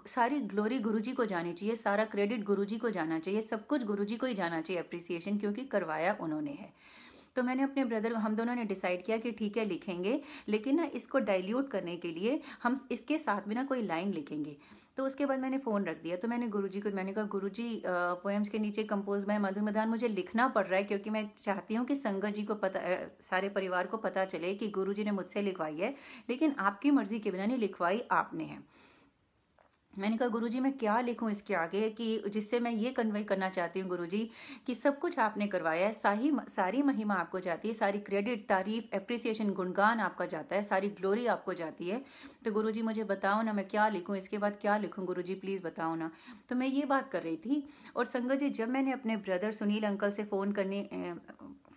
सारी ग्लोरी गुरुजी को जानी चाहिए, सारा क्रेडिट गुरुजी को जाना चाहिए, सब कुछ गुरुजी को ही जाना चाहिए अप्रिसिएशन, क्योंकि करवाया उन्होंने है। तो मैंने अपने ब्रदर, हम दोनों ने डिसाइड किया कि ठीक है लिखेंगे, लेकिन ना इसको डाइल्यूट करने के लिए हम इसके साथ भी ना कोई लाइन लिखेंगे। तो उसके बाद मैंने फ़ोन रख दिया। तो मैंने गुरुजी को मैंने कहा गुरुजी पोएम्स के नीचे कंपोज बाय मधु मदान मुझे लिखना पड़ रहा है, क्योंकि मैं चाहती हूँ कि संगत जी को पता, सारे परिवार को पता चले कि गुरुजी ने मुझसे लिखवाई है, लेकिन आपकी मर्जी के बिना नहीं लिखवाई, आपने है। मैंने कहा गुरुजी मैं क्या लिखूं इसके आगे कि जिससे मैं ये कन्वे करना चाहती हूँ गुरुजी कि सब कुछ आपने करवाया है, सारी महिमा आपको जाती है, सारी क्रेडिट, तारीफ, एप्रिसिएशन, गुणगान आपका जाता है, सारी ग्लोरी आपको जाती है। तो गुरुजी मुझे बताओ ना मैं क्या लिखूं, इसके बाद क्या लिखूं गुरुजी, प्लीज़ बताओ ना। तो मैं ये बात कर रही थी। और संगत जी, जब मैंने अपने ब्रदर सुनील अंकल से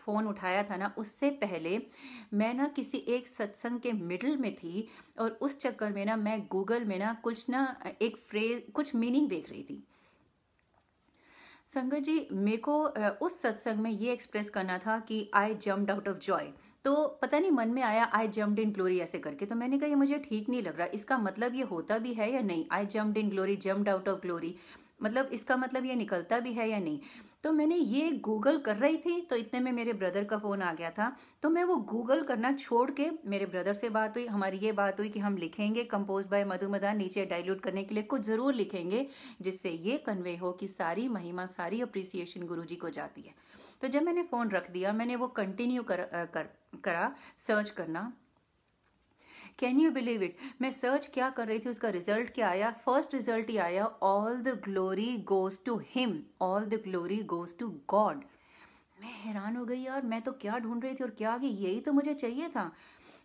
फ़ोन उठाया था ना, उससे पहले मैं ना किसी एक सत्संग के मिडिल में थी, और उस चक्कर में ना मैं गूगल में ना कुछ ना एक फ्रेज, कुछ मीनिंग देख रही थी। संगत जी, मेरे को उस सत्संग में ये एक्सप्रेस करना था कि आई जम्प्ड आउट ऑफ जॉय। तो पता नहीं मन में आया आई जम्प्ड इन ग्लोरी ऐसे करके। तो मैंने कहा ये मुझे ठीक नहीं लग रहा, इसका मतलब ये होता भी है या नहीं, आई jumped in glory, jumped out of glory, मतलब इसका मतलब ये निकलता भी है या नहीं। तो मैंने ये गूगल कर रही थी, तो इतने में मेरे ब्रदर का फ़ोन आ गया था। तो मैं वो गूगल करना छोड़ के मेरे ब्रदर से बात हुई, हमारी ये बात हुई कि हम लिखेंगे कंपोज बाय मधु मदान, नीचे डाइल्यूट करने के लिए कुछ ज़रूर लिखेंगे जिससे ये कन्वे हो कि सारी महिमा, सारी अप्रिसिएशन गुरुजी को जाती है। तो जब मैंने फ़ोन रख दिया, मैंने वो कंटिन्यू करा सर्च करना। कैन यू बिलीव इट, मैं सर्च क्या कर रही थी, उसका रिजल्ट क्या आया? फर्स्ट रिजल्ट ही आया, all the glory goes to him, all the glory goes to God. मैं हैरान हो गई यार, मैं तो क्या ढूंढ रही थी और क्या आ गई, यही तो मुझे चाहिए था।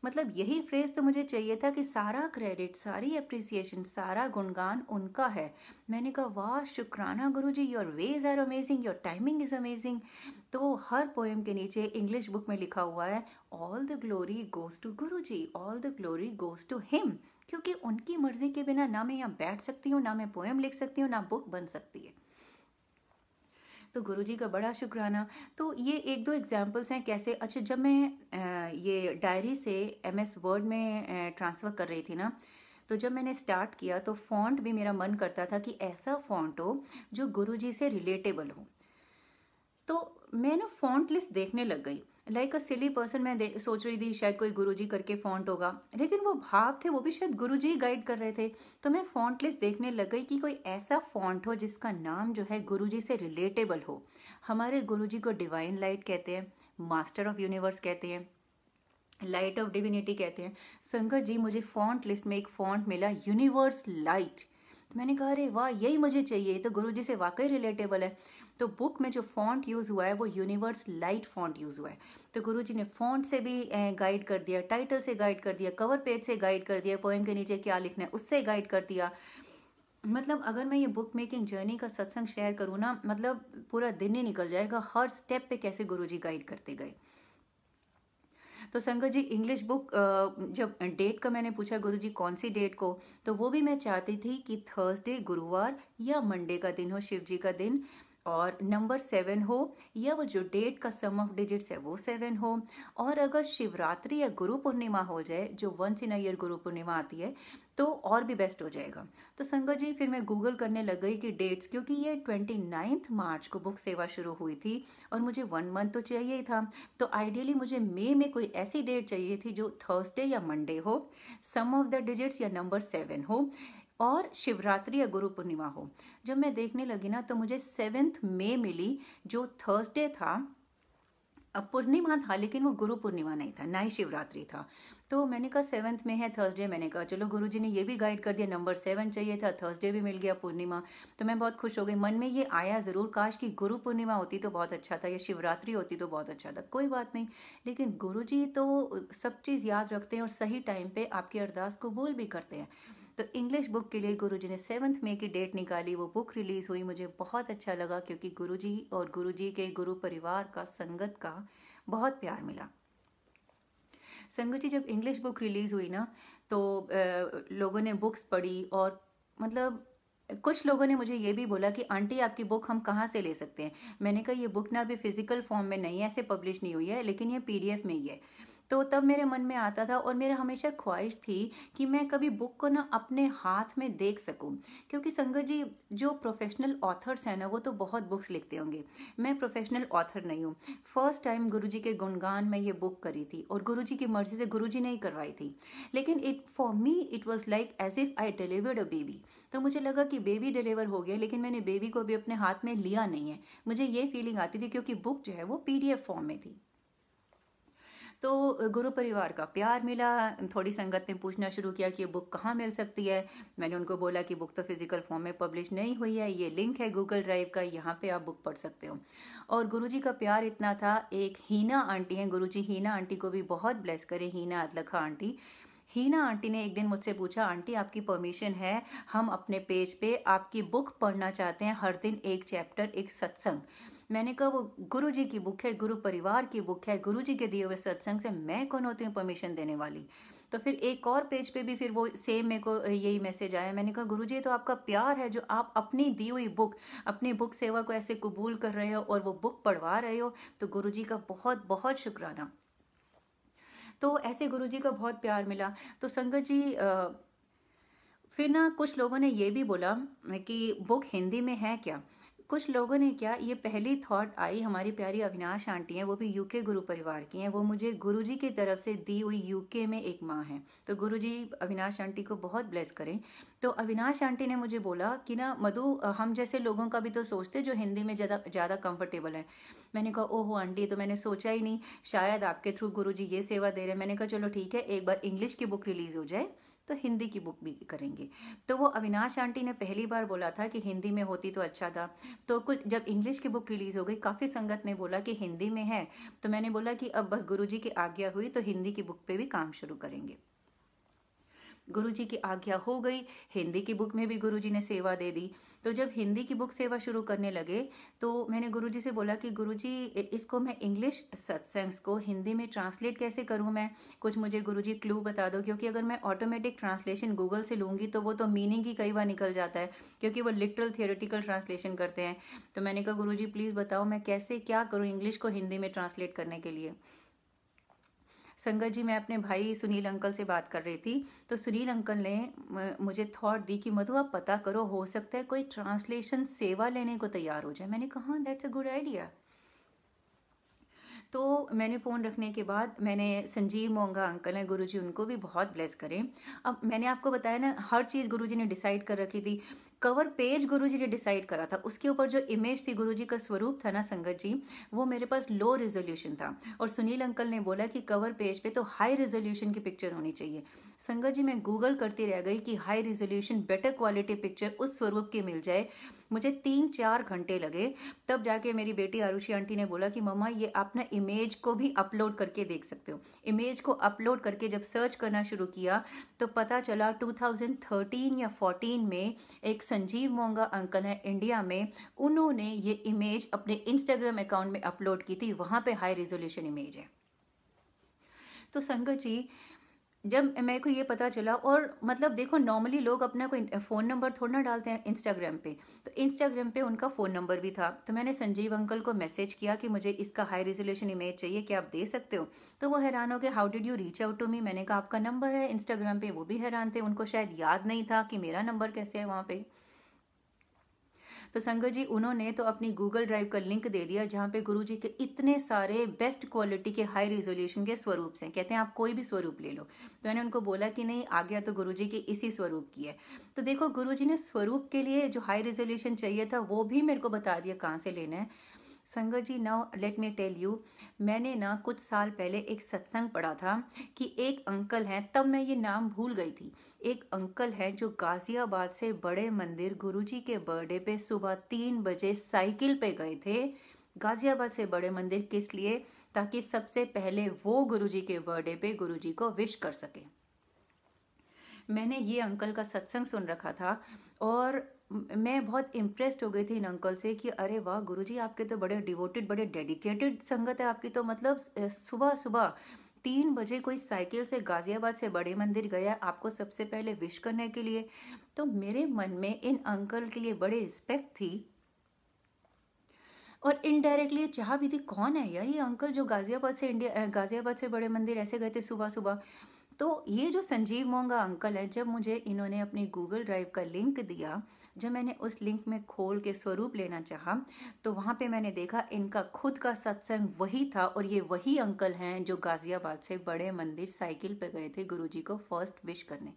मतलब यही फ्रेज तो मुझे चाहिए था कि सारा क्रेडिट, सारी अप्रिसिएशन, सारा गुणगान उनका है। मैंने कहा वाह शुक्राना Guruji, your ways are amazing, your timing is amazing. तो हर पोएम के नीचे इंग्लिश बुक में लिखा हुआ है all the glory goes to Guruji, all the glory goes to him, क्योंकि उनकी मर्जी के बिना ना मैं यहाँ बैठ सकती हूँ, ना मैं पोएम लिख सकती हूँ, ना बुक बन सकती है। तो गुरुजी का बड़ा शुक्राना। तो ये एक दो एग्जांपल्स हैं कैसे। अच्छा, जब मैं ये डायरी से MS वर्ड में ट्रांसफ़र कर रही थी ना, तो जब मैंने स्टार्ट किया तो फ़ॉन्ट भी मेरा मन करता था कि ऐसा फ़ॉन्ट हो जो गुरुजी से रिलेटेबल हो। तो मैं ना फ़ॉन्ट लिस्ट देखने लग गई, लाइक अ सिली पर्सन। मैं सोच रही थी शायद कोई गुरुजी करके फ़ॉन्ट होगा, लेकिन वो भाव थे वो भी शायद गुरुजी ही गाइड कर रहे थे। तो मैं फ़ॉन्ट लिस्ट देखने लग गई कि कोई ऐसा फ़ॉन्ट हो जिसका नाम जो है गुरुजी से रिलेटेबल हो। हमारे गुरुजी को डिवाइन लाइट कहते हैं, मास्टर ऑफ यूनिवर्स कहते हैं, लाइट ऑफ डिविनिटी कहते हैं। संगत जी, मुझे फ़ॉन्ट लिस्ट में एक फ़ॉन्ट मिला, यूनिवर्स लाइट। तो मैंने कहा अरे वाह, यही मुझे चाहिए, तो गुरुजी से वाकई रिलेटेबल है। तो बुक में जो फ़ॉन्ट यूज़ हुआ है वो यूनिवर्स लाइट फ़ॉन्ट यूज़ हुआ है। तो गुरुजी ने फ़ॉन्ट से भी गाइड कर दिया, टाइटल से गाइड कर दिया, कवर पेज से गाइड कर दिया, पोएम के नीचे क्या लिखना है उससे गाइड कर दिया। मतलब अगर मैं ये बुक मेकिंग जर्नी का सत्संग शेयर करूँ ना, मतलब पूरा दिन ही निकल जाएगा, हर स्टेप पे कैसे गुरुजी गाइड करते गए। तो संगत जी, इंग्लिश बुक जब डेट का मैंने पूछा गुरुजी कौन सी डेट को, तो वो भी मैं चाहती थी कि थर्सडे, गुरुवार या मंडे का दिन हो, शिव जी का दिन, और नंबर 7 हो, या वो जो डेट का सम ऑफ डिजिट्स है वो 7 हो। और अगर शिवरात्रि या गुरु पूर्णिमा हो जाए, जो once in a year Guru Purnima आती है, तो और भी बेस्ट हो जाएगा। तो संगत जी, फिर मैं गूगल करने लग गई कि डेट्स, क्योंकि ये 29 मार्च को बुक सेवा शुरू हुई थी और मुझे 1 मंथ तो चाहिए ही था। तो आइडियली मुझे मई में कोई ऐसी डेट चाहिए थी जो थर्सडे या मंडे हो, सम ऑफ द डिजिट्स या नंबर 7 हो, और शिवरात्रि या गुरु पूर्णिमा हो। जब मैं देखने लगी ना, तो मुझे 7 मई मिली, जो थर्सडे था। अब पूर्णिमा था लेकिन वो गुरु पूर्णिमा नहीं था, ना ही शिवरात्रि था। तो मैंने कहा 7th में है थर्सडे, मैंने कहा चलो गुरुजी ने ये भी गाइड कर दिया, नंबर 7 चाहिए था, थर्सडे भी मिल गया पूर्णिमा। तो मैं बहुत खुश हो गई, मन में ये आया ज़रूर काश कि गुरु पूर्णिमा होती तो बहुत अच्छा था, या शिवरात्रि होती तो बहुत अच्छा था, कोई बात नहीं। लेकिन गुरुजी तो सब चीज़ याद रखते हैं और सही टाइम पे आपकी अरदास कबूल भी करते हैं। तो इंग्लिश बुक के लिए गुरुजी ने 7th मई की डेट निकाली, वो बुक रिलीज़ हुई, मुझे बहुत अच्छा लगा क्योंकि गुरुजी और गुरुजी के गुरु परिवार का, संगत का बहुत प्यार मिला। संगत जी, जब इंग्लिश बुक रिलीज़ हुई ना तो लोगों ने बुक्स पढ़ी, और मतलब कुछ लोगों ने मुझे ये भी बोला कि आंटी आपकी बुक हम कहाँ से ले सकते हैं। मैंने कहा ये बुक ना अभी फिजिकल फॉर्म में नहीं है, ऐसे पब्लिश नहीं हुई है, लेकिन ये पीडीएफ में ही है। तो तब मेरे मन में आता था, और मेरा हमेशा ख्वाहिश थी कि मैं कभी बुक को ना अपने हाथ में देख सकूं, क्योंकि संगत जी जो प्रोफेशनल ऑथर्स हैं ना वो तो बहुत बुक्स लिखते होंगे, मैं प्रोफेशनल ऑथर नहीं हूँ। फर्स्ट टाइम गुरुजी के गुणगान में ये बुक करी थी, और गुरुजी की मर्जी से गुरुजी ने ही करवाई थी, लेकिन it for me it was like as if I delivered a baby. तो मुझे लगा कि बेबी डिलीवर हो गया, लेकिन मैंने बेबी को भी अपने हाथ में लिया नहीं है। मुझे ये फीलिंग आती थी क्योंकि बुक जो है वो पीडीएफ फॉर्म में थी। तो गुरु परिवार का प्यार मिला, थोड़ी संगत ने पूछना शुरू किया कि ये बुक कहाँ मिल सकती है। मैंने उनको बोला कि बुक तो फिजिकल फॉर्म में पब्लिश नहीं हुई है, ये लिंक है गूगल ड्राइव का, यहाँ पे आप बुक पढ़ सकते हो। और गुरुजी का प्यार इतना था, एक हीना आंटी हैं, गुरुजी हीना आंटी को भी बहुत ब्लेस करे, हीना अदलखा आंटी। हीना आंटी ने एक दिन मुझसे पूछा, आंटी आपकी परमिशन है, हम अपने पेज पे आपकी बुक पढ़ना चाहते हैं, हर दिन एक चैप्टर, एक सत्संग। मैंने कहा वो गुरु जी की बुक है, गुरु परिवार की बुक है, गुरु जी के दिए हुए सत्संग से मैं कौन होती हूँ परमिशन देने वाली। तो फिर एक और पेज पे भी फिर वो सेम मेरे को यही मैसेज आया। मैंने कहा गुरु जी तो आपका प्यार है जो आप अपनी दी हुई बुक, अपनी बुक सेवा को ऐसे कबूल कर रहे हो और वो बुक पढ़वा रहे हो, तो गुरु जी का बहुत बहुत शुक्राना। तो ऐसे गुरु जी का बहुत प्यार मिला। तो संगत जी फिर ना कुछ लोगों ने ये भी बोला कि बुक हिंदी में है क्या। कुछ लोगों ने क्या, ये पहली थॉट आई, हमारी प्यारी अविनाश आंटी हैं, वो भी यूके गुरु परिवार की हैं, वो मुझे गुरुजी की तरफ से दी हुई यूके में एक माँ है, तो गुरुजी अविनाश आंटी को बहुत ब्लेस करें। तो अविनाश आंटी ने मुझे बोला कि ना मधु, हम जैसे लोगों का भी तो सोचते जो हिंदी में ज़्यादा कंफर्टेबल है। मैंने कहा ओहो आंटी, तो मैंने सोचा ही नहीं, शायद आपके थ्रू गुरुजी ये सेवा दे रहे हैं। मैंने कहा चलो ठीक है, एक बार इंग्लिश की बुक रिलीज़ हो जाए तो हिंदी की बुक भी करेंगे। तो वो अविनाश आंटी ने पहली बार बोला था कि हिंदी में होती तो अच्छा था। तो कुछ जब इंग्लिश की बुक रिलीज़ हो गई, काफ़ी संगत ने बोला कि हिंदी में है, तो मैंने बोला कि अब बस गुरुजी की आज्ञा हुई तो हिंदी की बुक पे भी काम शुरू करेंगे। गुरुजी की आज्ञा हो गई, हिंदी की बुक में भी गुरुजी ने सेवा दे दी। तो जब हिंदी की बुक सेवा शुरू करने लगे तो मैंने गुरुजी से बोला कि गुरुजी इसको मैं इंग्लिश सत्संग्स को हिंदी में ट्रांसलेट कैसे करूं, मैं कुछ मुझे गुरुजी क्लू बता दो, क्योंकि अगर मैं ऑटोमेटिक ट्रांसलेशन गूगल से लूँगी तो वो तो मीनिंग ही कई बार निकल जाता है, क्योंकि वो लिटरल थियोरेटिकल ट्रांसलेशन करते हैं। तो मैंने कहा गुरुजी प्लीज़ बताओ मैं कैसे क्या करूँ इंग्लिश को हिंदी में ट्रांसलेट करने के लिए। संगत जी, मैं अपने भाई सुनील अंकल से बात कर रही थी, तो सुनील अंकल ने मुझे थॉट दी कि मधु आप पता करो, हो सकता है कोई ट्रांसलेशन सेवा लेने को तैयार हो जाए। मैंने कहा दैट्स अ गुड आइडिया। तो मैंने फ़ोन रखने के बाद मैंने संजीव मोंगा अंकल हैं, गुरुजी उनको भी बहुत ब्लेस करें। अब मैंने आपको बताया ना, हर चीज़ गुरुजी ने डिसाइड कर रखी थी। कवर पेज गुरुजी ने डिसाइड करा था, उसके ऊपर जो इमेज थी गुरुजी का स्वरूप था ना संगत जी, वो मेरे पास लो रेजोल्यूशन था, और सुनील अंकल ने बोला कि कवर पेज पे तो हाई रेजोल्यूशन की पिक्चर होनी चाहिए। संगत जी, मैं गूगल करती रह गई कि high resolution better quality picture उस स्वरूप की मिल जाए। मुझे 3-4 घंटे लगे, तब जाके मेरी बेटी आरुषि आंटी ने बोला कि मम्मा ये आप ना इमेज को भी अपलोड करके देख सकते हो। इमेज को अपलोड करके जब सर्च करना शुरू किया तो पता चला 2013 या 14 में एक संजीव मोंगा अंकल हैं इंडिया में, उन्होंने ये इमेज अपने इंस्टाग्राम अकाउंट में अपलोड की थी, वहाँ पे हाई रेजोल्यूशन इमेज है। तो संगत जी, जब मेरे को ये पता चला, और मतलब देखो नॉर्मली लोग अपना कोई फ़ोन नंबर थोड़ा ना डालते हैं इंस्टाग्राम पे, तो इंस्टाग्राम पे उनका फ़ोन नंबर भी था। तो मैंने संजीव अंकल को मैसेज किया कि मुझे इसका हाई रेजोल्यूशन इमेज चाहिए, क्या आप दे सकते हो। तो वो हैरान हो गए, how did you reach out to me. मैंने कहा आपका नंबर है इंस्टाग्राम पे। वो भी हैरान थे, उनको शायद याद नहीं था कि मेरा नंबर कैसे है वहाँ पे। तो संगत जी, उन्होंने तो अपनी गूगल ड्राइव का लिंक दे दिया जहाँ पे गुरुजी के इतने सारे बेस्ट क्वालिटी के हाई रिजोल्यूशन के स्वरूप हैं। कहते हैं आप कोई भी स्वरूप ले लो। तो मैंने उनको बोला कि नहीं, आज्ञा तो गुरुजी की इसी स्वरूप की है। तो देखो गुरुजी ने स्वरूप के लिए जो हाई रिजोल्यूशन चाहिए था वो भी मेरे को बता दिया कहाँ से लेना है। संगत जी, now let me tell you, मैंने ना कुछ साल पहले एक सत्संग पढ़ा था कि एक अंकल हैं, तब मैं ये नाम भूल गई थी। एक अंकल हैं जो गाजियाबाद से बड़े मंदिर गुरुजी के बर्थडे पे सुबह 3 बजे साइकिल पे गए थे। गाजियाबाद से बड़े मंदिर किस लिए? ताकि सबसे पहले वो गुरुजी के बर्थडे पे गुरुजी को विश कर सके। मैंने ये अंकल का सत्संग सुन रखा था और मैं बहुत इम्प्रेस्ड हो गई थी इन अंकल से कि अरे वाह गुरुजी, आपके तो बड़े डिवोटेड, बड़े डेडिकेटेड संगत है आपकी। तो मतलब सुबह सुबह 3 बजे कोई साइकिल से गाजियाबाद से बड़े मंदिर गया आपको सबसे पहले विश करने के लिए। तो मेरे मन में इन अंकल के लिए बड़ी रिस्पेक्ट थी और इनडायरेक्टली चाह भी थी, कौन है यार ये अंकल जो गाजियाबाद से बड़े मंदिर ऐसे गए थे सुबह सुबह। तो ये जो संजीव मोंगा अंकल है, जब मुझे इन्होंने अपनी गूगल ड्राइव का लिंक दिया, जब मैंने उस लिंक में खोल के स्वरूप लेना चाहा, तो वहाँ पे मैंने देखा इनका खुद का सत्संग वही था और ये वही अंकल हैं जो गाजियाबाद से बड़े मंदिर साइकिल पे गए थे गुरुजी को फर्स्ट विश करने।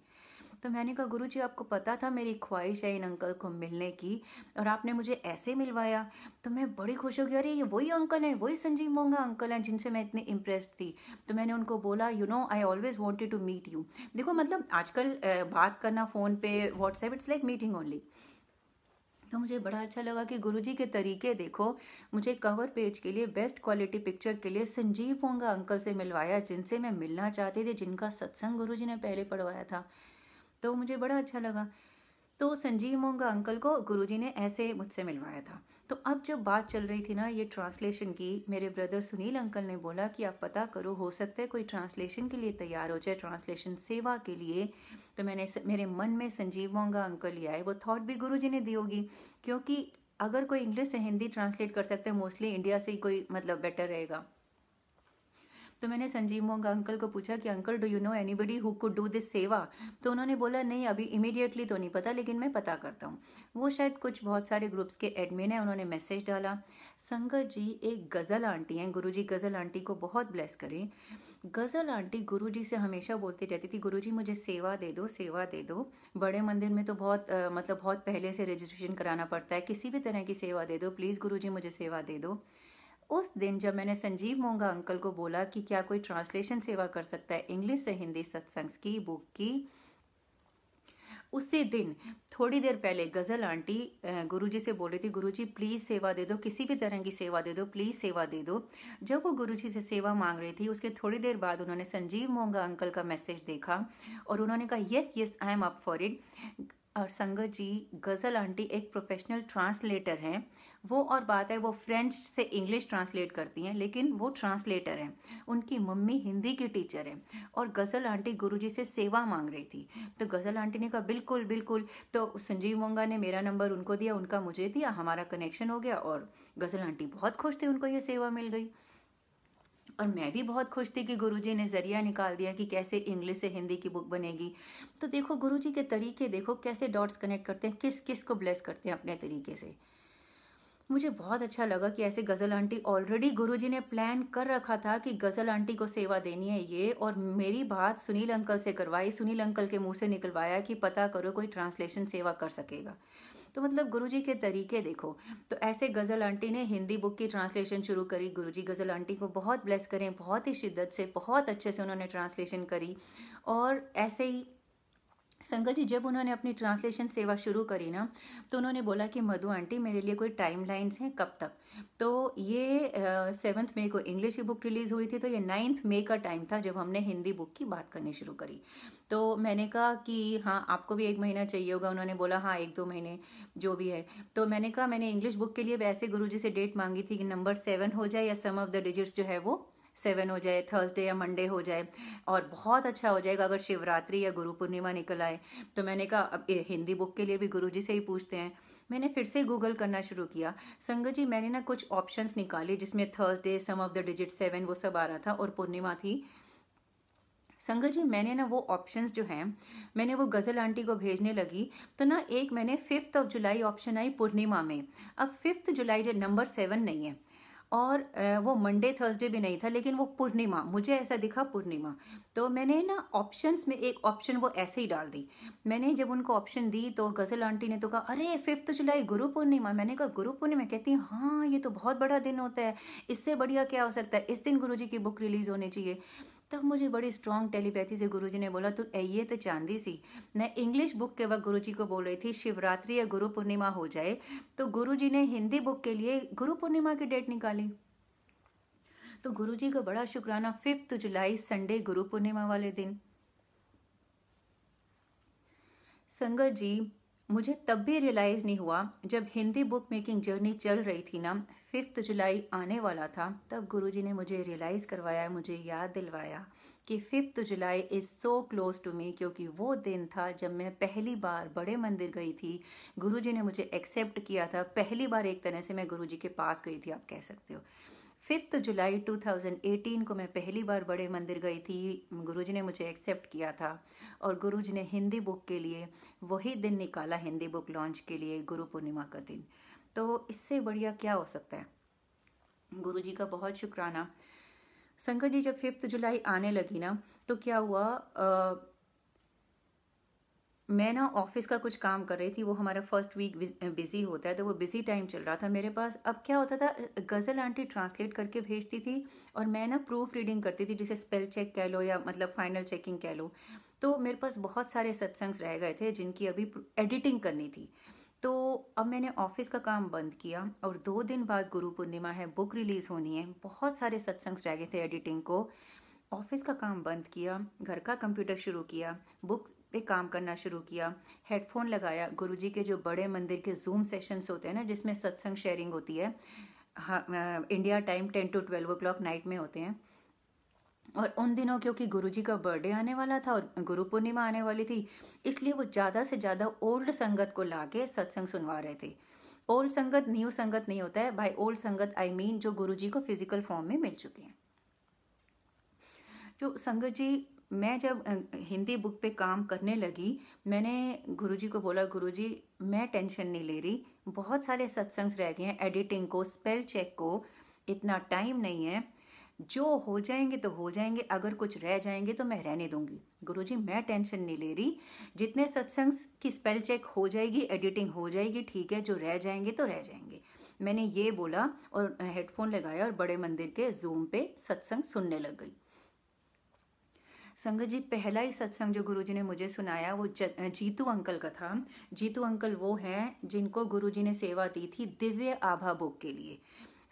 तो मैंने कहा गुरुजी, आपको पता था मेरी ख्वाहिश है इन अंकल को मिलने की और आपने मुझे ऐसे मिलवाया। तो मैं बड़ी खुश हो गई, अरे ये वही अंकल हैं, वही संजीव मोंगा अंकल हैं जिनसे मैं इतनी इम्प्रेस्ड थी। तो मैंने उनको बोला, you know I always wanted to meet you. देखो मतलब आजकल बात करना फ़ोन पे, WhatsApp, it's like meeting only. तो मुझे बड़ा अच्छा लगा कि गुरुजी के तरीके देखो, मुझे कवर पेज के लिए बेस्ट क्वालिटी पिक्चर के लिए संजीव मोंगा अंकल से मिलवाया, जिनसे मैं मिलना चाहती थी, जिनका सत्संग गुरुजी ने पहले पढ़वाया था। तो मुझे बड़ा अच्छा लगा। तो संजीव मोंगा अंकल को गुरुजी ने ऐसे मुझसे मिलवाया था। तो अब जब बात चल रही थी ना ये ट्रांसलेशन की, मेरे ब्रदर सुनील अंकल ने बोला कि आप पता करो, हो सकता है कोई ट्रांसलेशन के लिए तैयार हो जाए, ट्रांसलेशन सेवा के लिए। तो मेरे मन में संजीव मोंगा अंकल ही आए। वो थॉट भी गुरुजी ने दी होगी, क्योंकि अगर कोई इंग्लिश से हिंदी ट्रांसलेट कर सकते हैं, मोस्टली इंडिया से ही कोई मतलब बेटर रहेगा। तो मैंने संजीव मोंगा अंकल को पूछा कि uncle, do you know anybody who could do this सेवा? तो उन्होंने बोला नहीं, अभी इमीडिएटली तो नहीं पता, लेकिन मैं पता करता हूँ। वो शायद कुछ बहुत सारे ग्रुप्स के एडमिन हैं, उन्होंने मैसेज डाला। संगत जी, एक गज़ल आंटी हैं, गुरुजी गज़ल आंटी को बहुत ब्लेस करें। गज़ल आंटी गुरुजी से हमेशा बोलती रहती थी, गुरुजी मुझे सेवा दे दो, सेवा दे दो। बड़े मंदिर में तो बहुत मतलब बहुत पहले से रजिस्ट्रेशन कराना पड़ता है, किसी भी तरह की सेवा दे दो प्लीज़ गुरुजी, मुझे सेवा दे दो। उस दिन जब मैंने संजीव मोंगा अंकल को बोला कि क्या कोई ट्रांसलेशन सेवा कर सकता है इंग्लिश से हिंदी सत्संग की बुक की, उसी दिन थोड़ी देर पहले गज़ल आंटी गुरुजी से बोल रही थी, गुरुजी प्लीज़ सेवा दे दो, किसी भी तरह की सेवा दे दो, प्लीज़ सेवा दे दो। जब वो गुरुजी से सेवा मांग रही थी, उसके थोड़ी देर बाद उन्होंने संजीव मोंगा अंकल का मैसेज देखा और उन्होंने कहा yes yes I am up for it. और संगत जी, गज़ल आंटी एक प्रोफेशनल ट्रांसलेटर हैं। वो और बात है, वो फ्रेंच से इंग्लिश ट्रांसलेट करती हैं, लेकिन वो ट्रांसलेटर हैं। उनकी मम्मी हिंदी की टीचर हैं और गज़ल आंटी गुरुजी से सेवा मांग रही थी। तो गज़ल आंटी ने कहा बिल्कुल बिल्कुल। तो संजीव मोंगा ने मेरा नंबर उनको दिया, उनका मुझे दिया, हमारा कनेक्शन हो गया और गज़ल आंटी बहुत खुश थी, उनको ये सेवा मिल गई। और मैं भी बहुत खुश थी कि गुरुजी ने ज़रिया निकाल दिया कि कैसे इंग्लिश से हिंदी की बुक बनेगी। तो देखो गुरुजी के तरीके, देखो कैसे डॉट्स कनेक्ट करते हैं, किस किस को ब्लेस करते हैं अपने तरीके से। मुझे बहुत अच्छा लगा कि ऐसे गज़ल आंटी ऑलरेडी गुरुजी ने प्लान कर रखा था कि गज़ल आंटी को सेवा देनी है ये, और मेरी बात सुनील अंकल से करवाई, सुनील अंकल के मुंह से निकलवाया कि पता करो कोई ट्रांसलेशन सेवा कर सकेगा। तो मतलब गुरुजी के तरीके देखो। तो ऐसे गज़ल आंटी ने हिंदी बुक की ट्रांसलेशन शुरू करी। गुरुजी गज़ल आंटी को बहुत ब्लेस करें, बहुत ही शिद्दत से, बहुत अच्छे से उन्होंने ट्रांसलेशन करी। और ऐसे ही संगत जी, जब उन्होंने अपनी ट्रांसलेशन सेवा शुरू करी ना, तो उन्होंने बोला कि मधु आंटी मेरे लिए कोई टाइम लाइन्स हैं कब तक। तो ये 7 मई को इंग्लिश की बुक रिलीज़ हुई थी, तो ये 9 मई का टाइम था जब हमने हिंदी बुक की बात करनी शुरू करी। तो मैंने कहा कि हाँ आपको भी 1 महीना चाहिए होगा। उन्होंने बोला हाँ 1-2 महीने जो भी है। तो मैंने कहा मैंने इंग्लिश बुक के लिए वैसे गुरुजी से डेट मांगी थी कि नंबर 7 हो जाए या सम ऑफ द डिजिट्स जो है वो 7 हो जाए, थर्सडे या मंडे हो जाए, और बहुत अच्छा हो जाएगा अगर शिवरात्रि या गुरु पूर्णिमा निकल आए। तो मैंने कहा अब हिंदी बुक के लिए भी गुरुजी से ही पूछते हैं। मैंने फिर से गूगल करना शुरू किया। संगत जी, मैंने ना कुछ ऑप्शंस निकाले जिसमें Thursday, some of the digit 7 वो सब आ रहा था और पूर्णिमा थी। संगत जी, मैंने ना वो ऑप्शंस जो हैं मैंने वो गज़ल आंटी को भेजने लगी। तो ना मैंने 5 जुलाई ऑप्शन आई पूर्णिमा में। अब 5 जुलाई जो नंबर 7 नहीं है, और वो मंडे थर्सडे भी नहीं था, लेकिन वो पूर्णिमा, मुझे ऐसा दिखा पूर्णिमा। तो मैंने ना ऑप्शंस में एक ऑप्शन वो ऐसे ही डाल दी। मैंने जब उनको ऑप्शन दी तो गज़ल आंटी ने तो कहा, अरे 5 जुलाई गुरु पूर्णिमा। मैंने कहा गुरु पूर्णिमा? कहती हैं हाँ, ये तो बहुत बड़ा दिन होता है, इससे बढ़िया क्या हो सकता है, इस दिन गुरुजी की बुक रिलीज़ होनी चाहिए। तब मुझे बड़ी स्ट्रॉन्ग टेलीपैथी से गुरुजी ने बोला, तू ये तो चांदी सी। मैं इंग्लिश बुक के वक्त गुरुजी को बोल रही थी शिवरात्रि या गुरु पूर्णिमा हो जाए, तो गुरुजी ने हिंदी बुक के लिए गुरु पूर्णिमा की डेट निकाली। तो गुरुजी का बड़ा शुक्राना, 5 जुलाई संडे गुरु पूर्णिमा वाले दिन। संगत जी, मुझे तब भी रियलाइज़ नहीं हुआ, जब हिंदी बुक मेकिंग जर्नी चल रही थी ना, 5 जुलाई आने वाला था, तब गुरुजी ने मुझे रियलाइज़ करवाया, मुझे याद दिलवाया कि 5 July is so close to me, क्योंकि वो दिन था जब मैं पहली बार बड़े मंदिर गई थी। गुरुजी ने मुझे एक्सेप्ट किया था, पहली बार एक तरह से मैं गुरुजी के पास गई थी, आप कह सकते हो। 5 जुलाई 2018 को मैं पहली बार बड़े मंदिर गई थी, गुरुजी ने मुझे एक्सेप्ट किया था, और गुरुजी ने हिंदी बुक के लिए वही दिन निकाला, हिंदी बुक लॉन्च के लिए, गुरु पूर्णिमा का दिन। तो इससे बढ़िया क्या हो सकता है। गुरुजी का बहुत शुक्राना। संगत जी, जब 5 जुलाई आने लगी ना, तो क्या हुआ, मैं ना ऑफिस का कुछ काम कर रही थी, वो हमारा फर्स्ट वीक बिजी होता है, तो वो बिजी टाइम चल रहा था मेरे पास। अब क्या होता था, गज़ल आंटी ट्रांसलेट करके भेजती थी और मैं ना प्रूफ रीडिंग करती थी, जिसे स्पेल चेक कह लो या मतलब फाइनल चेकिंग कह लो। तो मेरे पास बहुत सारे सत्संग्स रह गए थे जिनकी अभी एडिटिंग करनी थी। तो अब मैंने ऑफिस का काम बंद किया और 2 दिन बाद गुरु पूर्णिमा है, बुक रिलीज़ होनी है, बहुत सारे सत्संग्स रह गए थे एडिटिंग को। ऑफिस का काम बंद किया, घर का कंप्यूटर शुरू किया, बुक पे काम करना शुरू किया, हेडफोन लगाया, गुरुजी के जो बड़े मंदिर के जूम सेशंस होते हैं ना, जिसमें सत्संग शेयरिंग होती है, हाँ, India time 10 to 12 o'clock night में होते हैं। और उन दिनों क्योंकि गुरुजी का बर्थडे आने वाला था और गुरु पूर्णिमा आने वाली थी, इसलिए वो ज़्यादा से ज़्यादा ओल्ड संगत को लाके सत्संग सुनवा रहे थे। ओल्ड संगत न्यू संगत नहीं होता है भाई, ओल्ड संगत आई मीन जो गुरुजी को फिजिकल फॉर्म में मिल चुके हैं। जो संगत जी, मैं जब हिंदी बुक पे काम करने लगी, मैंने गुरुजी को बोला, गुरुजी मैं टेंशन नहीं ले रही, बहुत सारे सत्संग्स रह गए हैं, एडिटिंग को, स्पेल चेक को, इतना टाइम नहीं है, जो हो जाएंगे तो हो जाएंगे, अगर कुछ रह जाएंगे तो मैं रहने दूंगी। गुरुजी मैं टेंशन नहीं ले रही, जितने सत्संग्स की स्पेल चेक हो जाएगी, एडिटिंग हो जाएगी, ठीक है, जो रह जाएंगे तो रह जाएंगे। मैंने ये बोला और हेडफोन लगाया और बड़े मंदिर के जूम पे सत्संग सुनने लग गई। संगत जी, पहला ही सत्संग जो गुरुजी ने मुझे सुनाया वो जीतू अंकल का था। जीतू अंकल वो हैं जिनको गुरुजी ने सेवा दी थी दिव्य आभा बुक के लिए।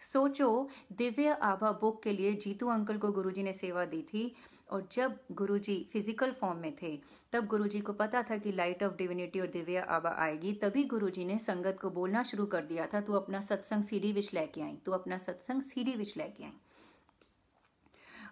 सोचो, दिव्य आभा बुक के लिए जीतू अंकल को गुरुजी ने सेवा दी थी। और जब गुरुजी फिजिकल फॉर्म में थे, तब गुरुजी को पता था कि लाइट ऑफ डिविनिटी और दिव्य आभा आएगी, तभी गुरुजी ने संगत को बोलना शुरू कर दिया था, तू अपना सत्संग सीडी विच लेके आई, तू अपना सत्संग सीडी विच लेके आई।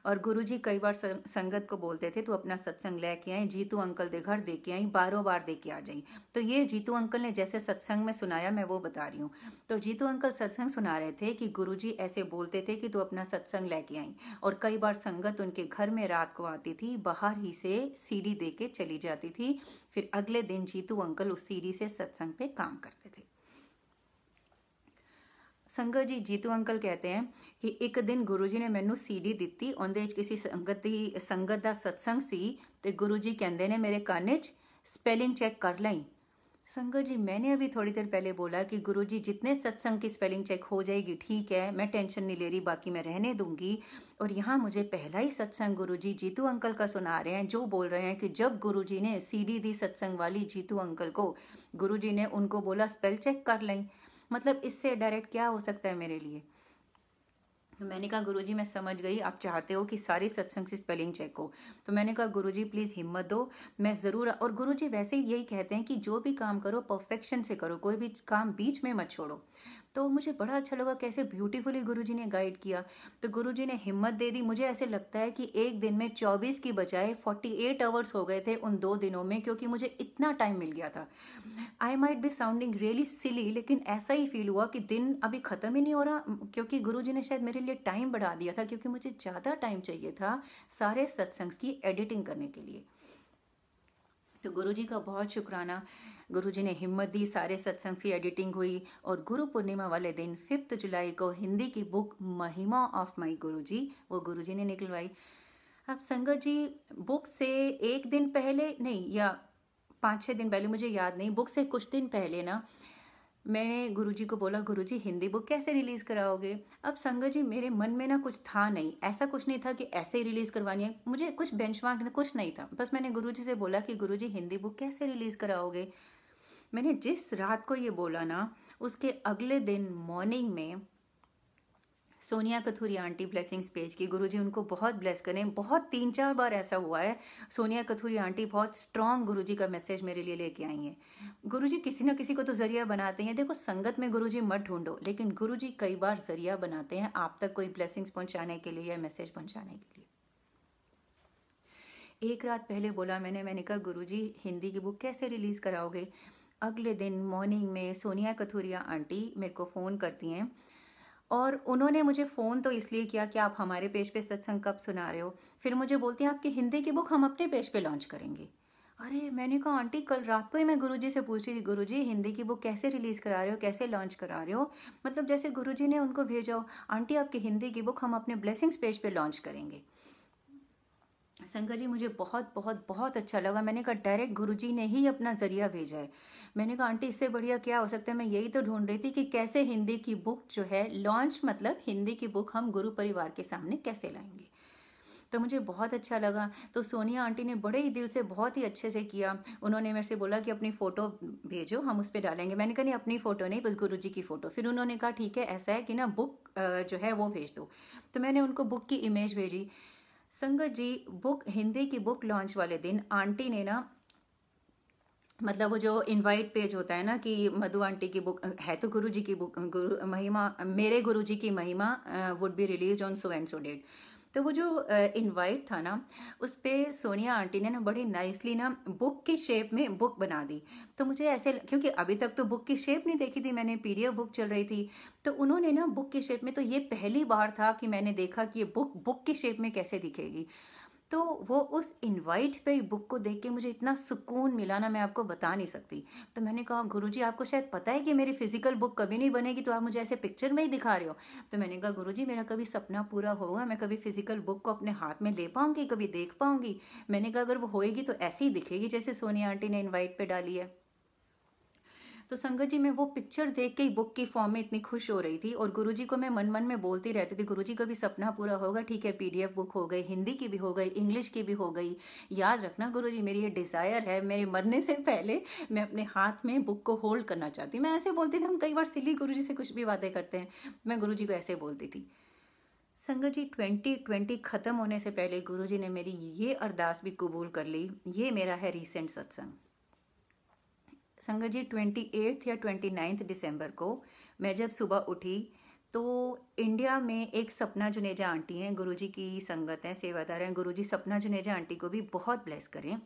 और गुरुजी कई बार संगत को बोलते थे, तू अपना सत्संग लेके आई, जीतू अंकल दे घर दे के आई, बारों बार दे के आ जाई। तो ये जीतू अंकल ने जैसे सत्संग में सुनाया, मैं वो बता रही हूँ। तो जीतू अंकल सत्संग सुना रहे थे कि गुरुजी ऐसे बोलते थे कि तू अपना सत्संग लेके आई, और कई बार संगत उनके घर में रात को आती थी, बाहर ही से सीडी दे के चली जाती थी, फिर अगले दिन जीतू अंकल उस सीडी से सत्संग पे काम करते थे। संगत जी, जीतू अंकल कहते हैं कि एक दिन गुरुजी ने मैनू सीडी दिती, ਉਹਦੇ ਵਿੱਚ किसी संगत ਦਾ सत्संग सी, ਤੇ गुरुजी कहते ने मेरे कान 'ਚ स्पेलिंग चेक कर लाई। संगत जी, मैंने अभी थोड़ी देर पहले बोला कि गुरुजी जितने सत्संग की स्पेलिंग चेक हो जाएगी, ठीक है, मैं टेंशन नहीं ले रही, बाकी मैं रहने दूंगी। और यहाँ मुझे पहला ही सत्संग गुरुजी जीतू अंकल का सुना रहे हैं, जो बोल रहे हैं कि जब गुरुजी ने सीडी दी सत्संग वाली जीतू अंकल को, गुरुजी ने उनको बोला स्पेल चेक कर लाई। मतलब इससे डायरेक्ट क्या हो सकता है मेरे लिए। मैंने कहा गुरुजी मैं समझ गई, आप चाहते हो कि सारी सत्संग से स्पेलिंग चेक हो। तो मैंने कहा गुरुजी प्लीज़ हिम्मत दो, मैं ज़रूर। और गुरुजी वैसे ही यही कहते हैं कि जो भी काम करो परफेक्शन से करो, कोई भी काम बीच में मत छोड़ो। तो मुझे बड़ा अच्छा लगा कैसे ब्यूटीफुली गुरुजी ने गाइड किया। तो गुरुजी ने हिम्मत दे दी। मुझे ऐसे लगता है कि एक दिन में 24 की बजाय 48 आवर्स हो गए थे उन 2 दिनों में, क्योंकि मुझे इतना टाइम मिल गया था। I might be sounding really silly, लेकिन ऐसा ही फील हुआ कि दिन अभी ख़त्म ही नहीं हो रहा, क्योंकि गुरुजी ने शायद मेरे लिए टाइम बढ़ा दिया था, क्योंकि मुझे ज़्यादा टाइम चाहिए था सारे सत्संग की एडिटिंग करने के लिए। तो गुरुजी का बहुत शुक्राना। गुरुजी ने हिम्मत दी, सारे सत्संग की एडिटिंग हुई और गुरु पूर्णिमा वाले दिन 5 जुलाई को हिंदी की बुक महिमा ऑफ माई गुरुजी वो गुरुजी ने निकलवाई। अब संगत जी, बुक से एक दिन पहले नहीं या 5-6 दिन पहले, मुझे याद नहीं, बुक से कुछ दिन पहले ना मैंने गुरुजी को बोला, गुरुजी हिंदी बुक कैसे रिलीज कराओगे? अब संगत जी, मेरे मन में ना कुछ था नहीं, ऐसा कुछ नहीं था कि ऐसे ही रिलीज करवानी है, मुझे कुछ बेंचमार्क कुछ नहीं था। बस मैंने गुरुजी से बोला कि गुरुजी हिंदी बुक कैसे रिलीज कराओगे? मैंने जिस रात को ये बोला ना, उसके अगले दिन मॉर्निंग में Sonia Kathuria aunty blessings page की, गुरुजी उनको बहुत ब्लेस करें, बहुत 3-4 बार ऐसा हुआ है, सोनिया कथूरिया आंटी बहुत स्ट्रांग गुरुजी का मैसेज मेरे लिए लेके आई हैं। गुरुजी किसी ना किसी को तो जरिया बनाते हैं। देखो, संगत में गुरुजी मत ढूंढो, लेकिन गुरुजी कई बार जरिया बनाते हैं आप तक कोई ब्लेसिंग्स पहुंचाने के लिए या मैसेज पहुंचाने के लिए। एक रात पहले बोला मैंने कहा गुरुजी हिंदी की बुक कैसे रिलीज कराओगे? अगले दिन मॉर्निंग में सोनिया कथूरिया आंटी मेरे को फ़ोन करती हैं और उन्होंने मुझे फ़ोन तो इसलिए किया कि आप हमारे पेज पे सत्संग कब सुना रहे हो। फिर मुझे बोलती हैं आपकी हिंदी की बुक हम अपने पेज पे लॉन्च करेंगे। अरे, मैंने कहा आंटी कल रात को ही मैं गुरुजी से पूछ रही थी, गुरुजी हिंदी की बुक कैसे रिलीज़ करा रहे हो, कैसे लॉन्च करा रहे हो? मतलब जैसे गुरुजी ने उनको भेजा हो, आंटी आपकी हिंदी की बुक हम अपने ब्लेसिंग्स पेज पे लॉन्च करेंगे। शंकर जी, मुझे बहुत बहुत बहुत अच्छा लगा। मैंने कहा डायरेक्ट गुरुजी ने ही अपना ज़रिया भेजा है। मैंने कहा आंटी इससे बढ़िया क्या हो सकता है? मैं यही तो ढूंढ रही थी कि कैसे हिंदी की बुक जो है लॉन्च, मतलब हिंदी की बुक हम गुरु परिवार के सामने कैसे लाएंगे। तो मुझे बहुत अच्छा लगा। तो सोनिया आंटी ने बड़े ही दिल से बहुत ही अच्छे से किया। उन्होंने मेरे से बोला कि अपनी फ़ोटो भेजो, हम उस पर डालेंगे। मैंने कहा नहीं, अपनी फ़ोटो नहीं, बस गुरुजी की फ़ोटो। फिर उन्होंने कहा ठीक है, ऐसा है कि ना बुक जो है वो भेज दो। तो मैंने उनको बुक की इमेज भेजी। संगत जी, बुक हिंदी की बुक लॉन्च वाले दिन आंटी ने ना, मतलब वो जो इनवाइट पेज होता है ना कि मधु आंटी की बुक है, तो गुरुजी की बुक, गुरु महिमा, मेरे गुरुजी की महिमा would be release on so and so date. तो वो जो इनवाइट था ना, उस पर सोनिया आंटी ने ना बड़ी नाइसली ना बुक की शेप में बुक बना दी। तो मुझे ऐसे, क्योंकि अभी तक तो बुक की शेप नहीं देखी थी मैंने, पीडीएफ बुक चल रही थी, तो उन्होंने ना बुक की शेप में, तो ये पहली बार था कि मैंने देखा कि ये बुक की शेप में कैसे दिखेगी। तो वो उस इनवाइट पे बुक को देख के मुझे इतना सुकून मिला ना, मैं आपको बता नहीं सकती। तो मैंने कहा गुरुजी आपको शायद पता है कि मेरी फिजिकल बुक कभी नहीं बनेगी, तो आप मुझे ऐसे पिक्चर में ही दिखा रहे हो। तो मैंने कहा गुरुजी मेरा कभी सपना पूरा होगा, मैं कभी फिजिकल बुक को अपने हाथ में ले पाऊंगी, कभी देख पाऊंगी। मैंने कहा अगर वो होएगी तो ऐसी ही दिखेगी जैसे सोनिया आंटी ने इन्वाइट पे डाली है। तो संगत जी, मैं वो पिक्चर देख के ही बुक की फॉर्म में इतनी खुश हो रही थी और गुरुजी को मैं मन मन में बोलती रहती थी, गुरुजी का भी सपना पूरा होगा, ठीक है, पीडीएफ बुक हो गई, हिंदी की भी हो गई, इंग्लिश की भी हो गई। याद रखना गुरुजी, मेरी ये डिज़ायर है, मेरे मरने से पहले मैं अपने हाथ में बुक को होल्ड करना चाहती। मैं ऐसे बोलती थी, हम कई बार सिली गुरुजी से कुछ भी बातें करते हैं, मैं गुरुजी को ऐसे बोलती थी। संगत जी, 2020 ख़त्म होने से पहले गुरुजी ने मेरी ये अरदास भी कबूल कर ली। ये मेरा है रीसेंट सत्संग। संगत जी, 28 या 29 दिसंबर को मैं जब सुबह उठी तो इंडिया में एक सपना जुनेजा आंटी हैं, गुरुजी की संगत हैं, सेवादार हैं। गुरुजी सपना जुनेजा आंटी को भी बहुत ब्लेस करें।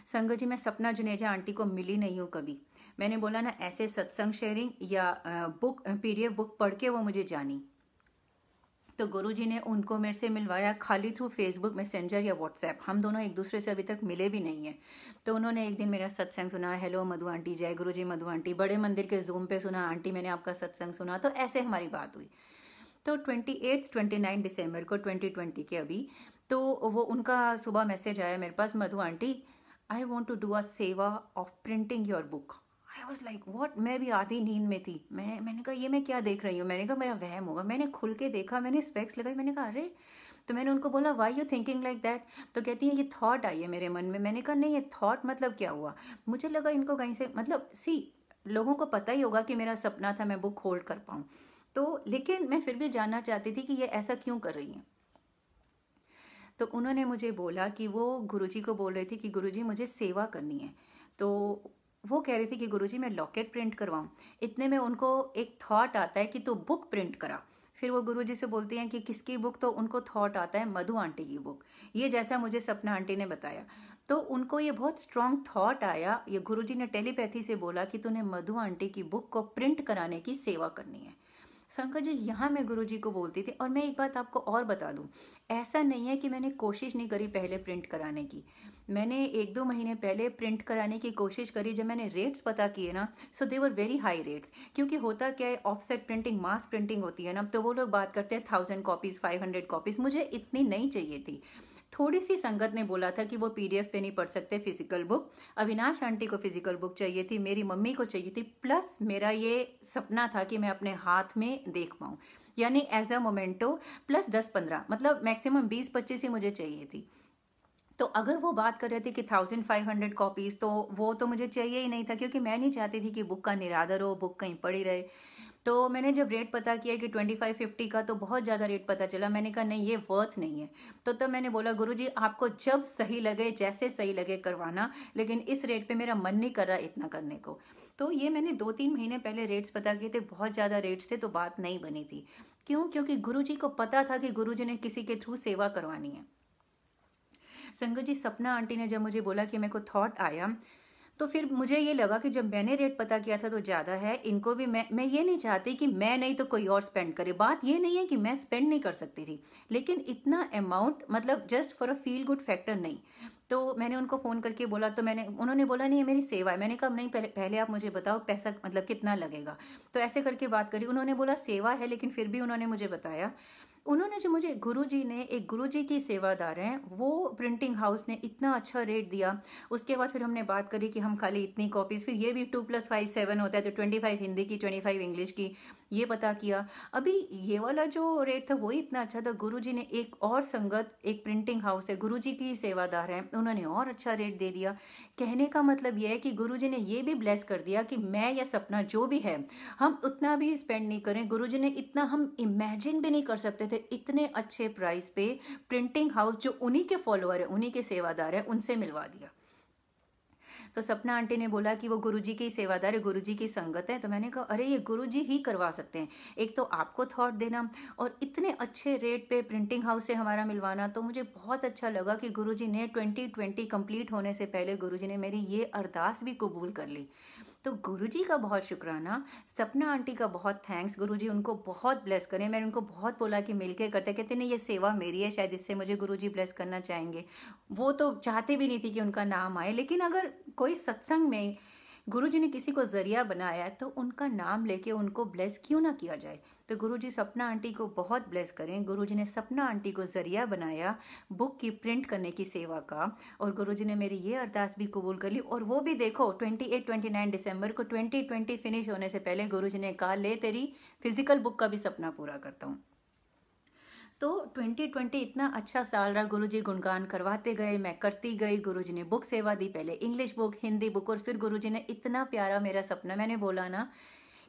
संगत जी, मैं सपना जुनेजा आंटी को मिली नहीं हूँ कभी। मैंने बोला ना, ऐसे सत्संग शेयरिंग या बुक पीडीएफ बुक पढ़ के वो मुझे जानी। तो गुरुजी ने उनको मेरे से मिलवाया खाली थ्रू फेसबुक मैसेंजर या व्हाट्सएप। हम दोनों एक दूसरे से अभी तक मिले भी नहीं हैं। तो उन्होंने एक दिन मेरा सत्संग सुना, हेलो मधु आंटी, जय गुरुजी मधु आंटी, बड़े मंदिर के जूम पे सुना, आंटी मैंने आपका सत्संग सुना। तो ऐसे हमारी बात हुई। तो 29 दिसंबर को 2020 के अभी, तो वो उनका सुबह मैसेज आया मेरे पास, Madhu aunty I want to do a seva of printing your book. I was like what. मैं भी आधी नींद में थी। मैंने कहा ये मैं क्या देख रही हूँ? मैंने कहा मेरा वहम होगा। मैंने खुल के देखा, मैंने स्पेक्स लगाई, मैंने कहा अरे। तो मैंने उनको बोला why you thinking like that? तो कहती है ये थॉट आई है मेरे मन में। मैंने कहा नहीं, ये थॉट मतलब क्या हुआ? मुझे लगा इनको कहीं से, मतलब लोगों को पता ही होगा कि मेरा सपना था मैं बुक होल्ड कर पाऊँ, तो लेकिन मैं फिर भी जानना चाहती थी कि ये ऐसा क्यों कर रही हैं। तो उन्होंने मुझे बोला कि वो गुरुजी को बोल रही थी कि गुरुजी मुझे सेवा करनी है। तो वो कह रही थी कि गुरुजी मैं लॉकेट प्रिंट करवाऊँ। इतने में उनको एक थॉट आता है कि तू बुक प्रिंट करा। फिर वो गुरुजी से बोलती हैं कि किसकी बुक? तो उनको थॉट आता है मधु आंटी की बुक। ये जैसा मुझे सपना आंटी ने बताया, तो उनको ये बहुत स्ट्रॉन्ग थॉट आया। ये गुरुजी ने टेलीपैथी से बोला कि तूने मधु आंटी की बुक को प्रिंट कराने की सेवा करनी है। शंकर जी यहाँ मैं गुरुजी को बोलती थी। और मैं एक बात आपको और बता दूं, ऐसा नहीं है कि मैंने कोशिश नहीं करी पहले प्रिंट कराने की। मैंने 1-2 महीने पहले प्रिंट कराने की कोशिश करी। जब मैंने रेट्स पता किए ना, सो दे वर वेरी हाई रेट्स। क्योंकि होता क्या है, ऑफसेट प्रिंटिंग मास प्रिंटिंग होती है ना, तो वो लोग बात करते हैं 1000 कॉपीज 500 कॉपीज। मुझे इतनी नहीं चाहिए थी। थोड़ी सी संगत ने बोला था कि वो पीडीएफ पे नहीं पढ़ सकते फिजिकल बुक। अविनाश आंटी को फिजिकल बुक चाहिए थी, मेरी मम्मी को चाहिए थी, प्लस मेरा ये सपना था कि मैं अपने हाथ में देख पाऊँ, यानी एज अ मोमेंटो। प्लस 10-15, मतलब मैक्सिमम 20-25 ही मुझे चाहिए थी। तो अगर वो बात कर रहे थे कि 1500 कॉपीज, तो वो तो मुझे चाहिए ही नहीं था, क्योंकि मैं नहीं चाहती थी कि बुक का निरादर हो, बुक कहीं पड़ी रहे। तो मैंने जब रेट पता किया कि 2550 का, तो बहुत ज़्यादा रेट पता चला। मैंने कहा नहीं, ये वर्थ नहीं है। तो तब मैंने बोला गुरुजी आपको जब सही लगे, जैसे सही लगे करवाना, लेकिन इस रेट पे मेरा मन नहीं कर रहा इतना करने को। तो ये मैंने 2-3 महीने पहले रेट्स पता किए थे, बहुत ज़्यादा रेट्स थे, तो बात नहीं बनी थी। क्यों? क्योंकि गुरुजी को पता था कि गुरुजी ने किसी के थ्रू सेवा करवानी है। संगत जी, सपना आंटी ने जब मुझे बोला कि मेरे को थॉट आया, तो फिर मुझे ये लगा कि जब मैंने रेट पता किया था तो ज़्यादा है, इनको भी मैं ये नहीं चाहती कि मैं नहीं तो कोई और स्पेंड करे। बात ये नहीं है कि मैं स्पेंड नहीं कर सकती थी, लेकिन इतना अमाउंट, मतलब just for a feel good factor नहीं। तो मैंने उनको फ़ोन करके बोला, तो उन्होंने बोला नहीं, ये मेरी सेवा है। मैंने कहा नहीं, पहले पहले आप मुझे बताओ पैसा मतलब कितना लगेगा। तो ऐसे करके बात करी। उन्होंने बोला सेवा है, लेकिन फिर भी उन्होंने मुझे बताया। उन्होंने जो मुझे गुरुजी ने, एक गुरुजी की सेवादार हैं, वो प्रिंटिंग हाउस ने इतना अच्छा रेट दिया। उसके बाद फिर हमने बात करी कि हम खाली इतनी कॉपीज़, फिर ये भी 2+5 7 होता है, तो 25 हिंदी की 25 इंग्लिश की, ये पता किया। अभी ये वाला जो रेट था वही इतना अच्छा था। गुरुजी ने एक और संगत, एक प्रिंटिंग हाउस है, गुरुजी की सेवादार हैं, उन्होंने और अच्छा रेट दे दिया। कहने का मतलब ये है कि गुरुजी ने ये भी ब्लेस कर दिया कि मैं या सपना जो भी है, हम उतना भी स्पेंड नहीं करें। गुरुजी ने इतना, हम इमेजिन भी नहीं कर सकते थे, इतने अच्छे प्राइस पे प्रिंटिंग हाउस जो उन्हीं के फॉलोअर है, उन्हीं के सेवादार है, उनसे मिलवा दिया। तो सपना आंटी ने बोला कि वो गुरुजी की सेवादार है, गुरुजी की संगत है। तो मैंने कहा अरे ये गुरुजी ही करवा सकते हैं। एक तो आपको थॉट देना और इतने अच्छे रेट पे प्रिंटिंग हाउस से हमारा मिलवाना, तो मुझे बहुत अच्छा लगा कि गुरुजी ने 2020 कंप्लीट होने से पहले गुरुजी ने मेरी ये अरदास भी कबूल कर ली। तो गुरुजी का बहुत शुक्राना, सपना आंटी का बहुत थैंक्स। गुरुजी उनको बहुत ब्लेस करें। मैंने उनको बहुत बोला कि मिलके करते, कहते नहीं ये सेवा मेरी है, शायद इससे मुझे गुरुजी ब्लेस करना चाहेंगे। वो तो चाहते भी नहीं थी कि उनका नाम आए, लेकिन अगर कोई सत्संग में गुरुजी ने किसी को जरिया बनाया है, तो उनका नाम लेके उनको ब्लेस क्यों ना किया जाए। तो गुरुजी सपना आंटी को बहुत ब्लेस करें। गुरुजी ने सपना आंटी को जरिया बनाया बुक की प्रिंट करने की सेवा का, और गुरुजी ने मेरी ये अरदास भी कबूल कर ली। और वो भी देखो 28-29 दिसंबर को 2020 फिनिश होने से पहले गुरुजी ने कहा ले तेरी फिजिकल बुक का भी सपना पूरा करता हूँ। तो 2020 इतना अच्छा साल रहा। गुरुजी गुणगान करवाते गए, मैं करती गई। गुरुजी ने बुक सेवा दी, पहले इंग्लिश बुक, हिंदी बुक, और फिर गुरुजी ने इतना प्यारा मेरा सपना, मैंने बोला ना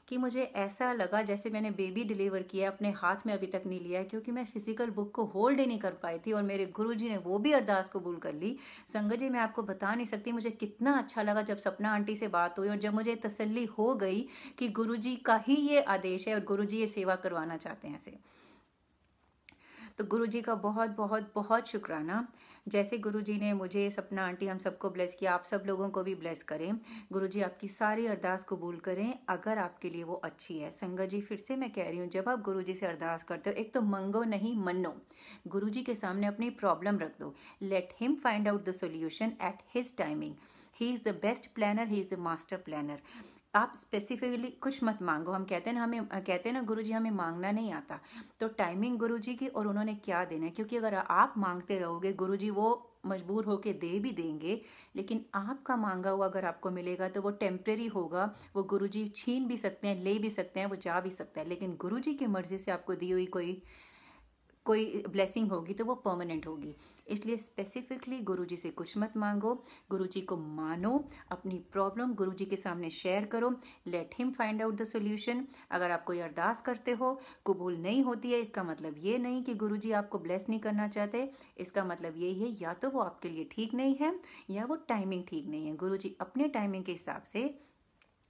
कि मुझे ऐसा लगा जैसे मैंने बेबी डिलीवर किया, अपने हाथ में अभी तक नहीं लिया, क्योंकि मैं फिजिकल बुक को होल्ड ही नहीं कर पाई थी। और मेरे गुरुजी ने वो भी अरदास कबूल कर ली। संगत जी, मैं आपको बता नहीं सकती मुझे कितना अच्छा लगा जब सपना आंटी से बात हुई, और जब मुझे तसल्ली हो गई कि गुरुजी का ही ये आदेश है और गुरुजी ये सेवा करवाना चाहते हैं ऐसे। तो गुरुजी का बहुत बहुत बहुत शुक्राना। जैसे गुरुजी ने मुझे, सपना आंटी, हम सबको ब्लेस किया, आप सब लोगों को भी ब्लेस करें। गुरुजी आपकी सारी अरदास कबूल करें अगर आपके लिए वो अच्छी है। संगत जी, फिर से मैं कह रही हूँ, जब आप गुरुजी से अरदास करते हो, एक तो मंगो नहीं मनो। गुरुजी के सामने अपनी प्रॉब्लम रख दो। Let him find out the solution at his timing. He is the best planner, he is the master planner. आप स्पेसिफिकली कुछ मत मांगो। हम कहते हैं ना, हमें कहते हैं ना गुरुजी हमें मांगना नहीं आता। तो टाइमिंग गुरुजी की, और उन्होंने क्या देना है, क्योंकि अगर आप मांगते रहोगे गुरुजी वो मजबूर होके दे भी देंगे, लेकिन आपका मांगा हुआ अगर आपको मिलेगा तो वो टेम्परेरी होगा। वो गुरुजी छीन भी सकते हैं, ले भी सकते हैं, वो जा भी सकता है, लेकिन गुरुजी की मर्जी से आपको दी हुई कोई ब्लेसिंग होगी तो वो परमानेंट होगी। इसलिए स्पेसिफिकली गुरुजी से कुछ मत मांगो, गुरुजी को मानो, अपनी प्रॉब्लम गुरुजी के सामने शेयर करो। Late him find out the solution. अगर आप कोई अरदास करते हो, कबूल नहीं होती है, इसका मतलब ये नहीं कि गुरुजी आपको ब्लेस नहीं करना चाहते। इसका मतलब यही है, या तो वो आपके लिए ठीक नहीं है, या वो टाइमिंग ठीक नहीं है। गुरुजी अपने टाइमिंग के हिसाब से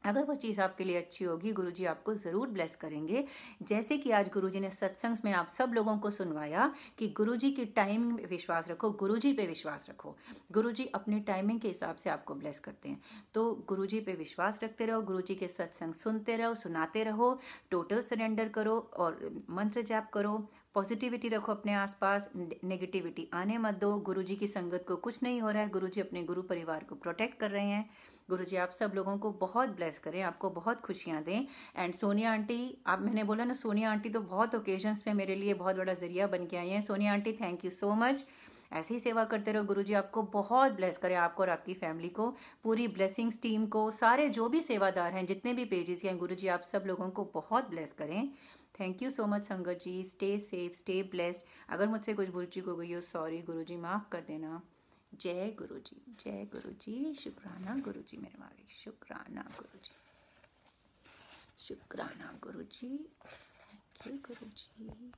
अगर वो चीज़ आपके लिए अच्छी होगी, गुरुजी आपको ज़रूर ब्लेस करेंगे। जैसे कि आज गुरुजी ने सत्संग में आप सब लोगों को सुनवाया कि गुरुजी की टाइमिंग पे विश्वास रखो, गुरुजी पे विश्वास रखो। गुरुजी अपने टाइमिंग के हिसाब से आपको ब्लेस करते हैं। तो गुरुजी पे विश्वास रखते रहो, गुरुजी के सत्संग सुनते रहो, सुनाते रहो, टोटल सरेंडर करो और मंत्र जाप करो। पॉजिटिविटी रखो अपने आसपास, नेगेटिविटी आने मत दो। गुरुजी की संगत को कुछ नहीं हो रहा है, गुरुजी अपने गुरु परिवार को प्रोटेक्ट कर रहे हैं। गुरुजी आप सब लोगों को बहुत ब्लेस करें, आपको बहुत खुशियां दें। एंड सोनिया आंटी, आप मैंने बोला ना, सोनिया आंटी तो बहुत ओकेजन्स में मेरे लिए बहुत बड़ा जरिया बन के आई हैं। Sonia aunty thank you so much. ऐसी ही सेवा करते रहो, गुरुजी आपको बहुत ब्लेस करें, आपको और आपकी फैमिली को, पूरी ब्लेसिंग्स टीम को, सारे जो भी सेवादार हैं, जितने भी पेजेस हैं, गुरुजी आप सब लोगों को बहुत ब्लेस करें। थैंक यू सो मच संगत जी। Stay safe, stay blessed. अगर मुझसे कुछ भूल चूक हो गई हो, सॉरी गुरुजी, माफ़ कर देना। जय गुरुजी, जय गुरुजी। शुक्राना गुरुजी मेरे वाले, शुक्राना गुरुजी, शुक्राना गुरुजी। Thank you Guruji.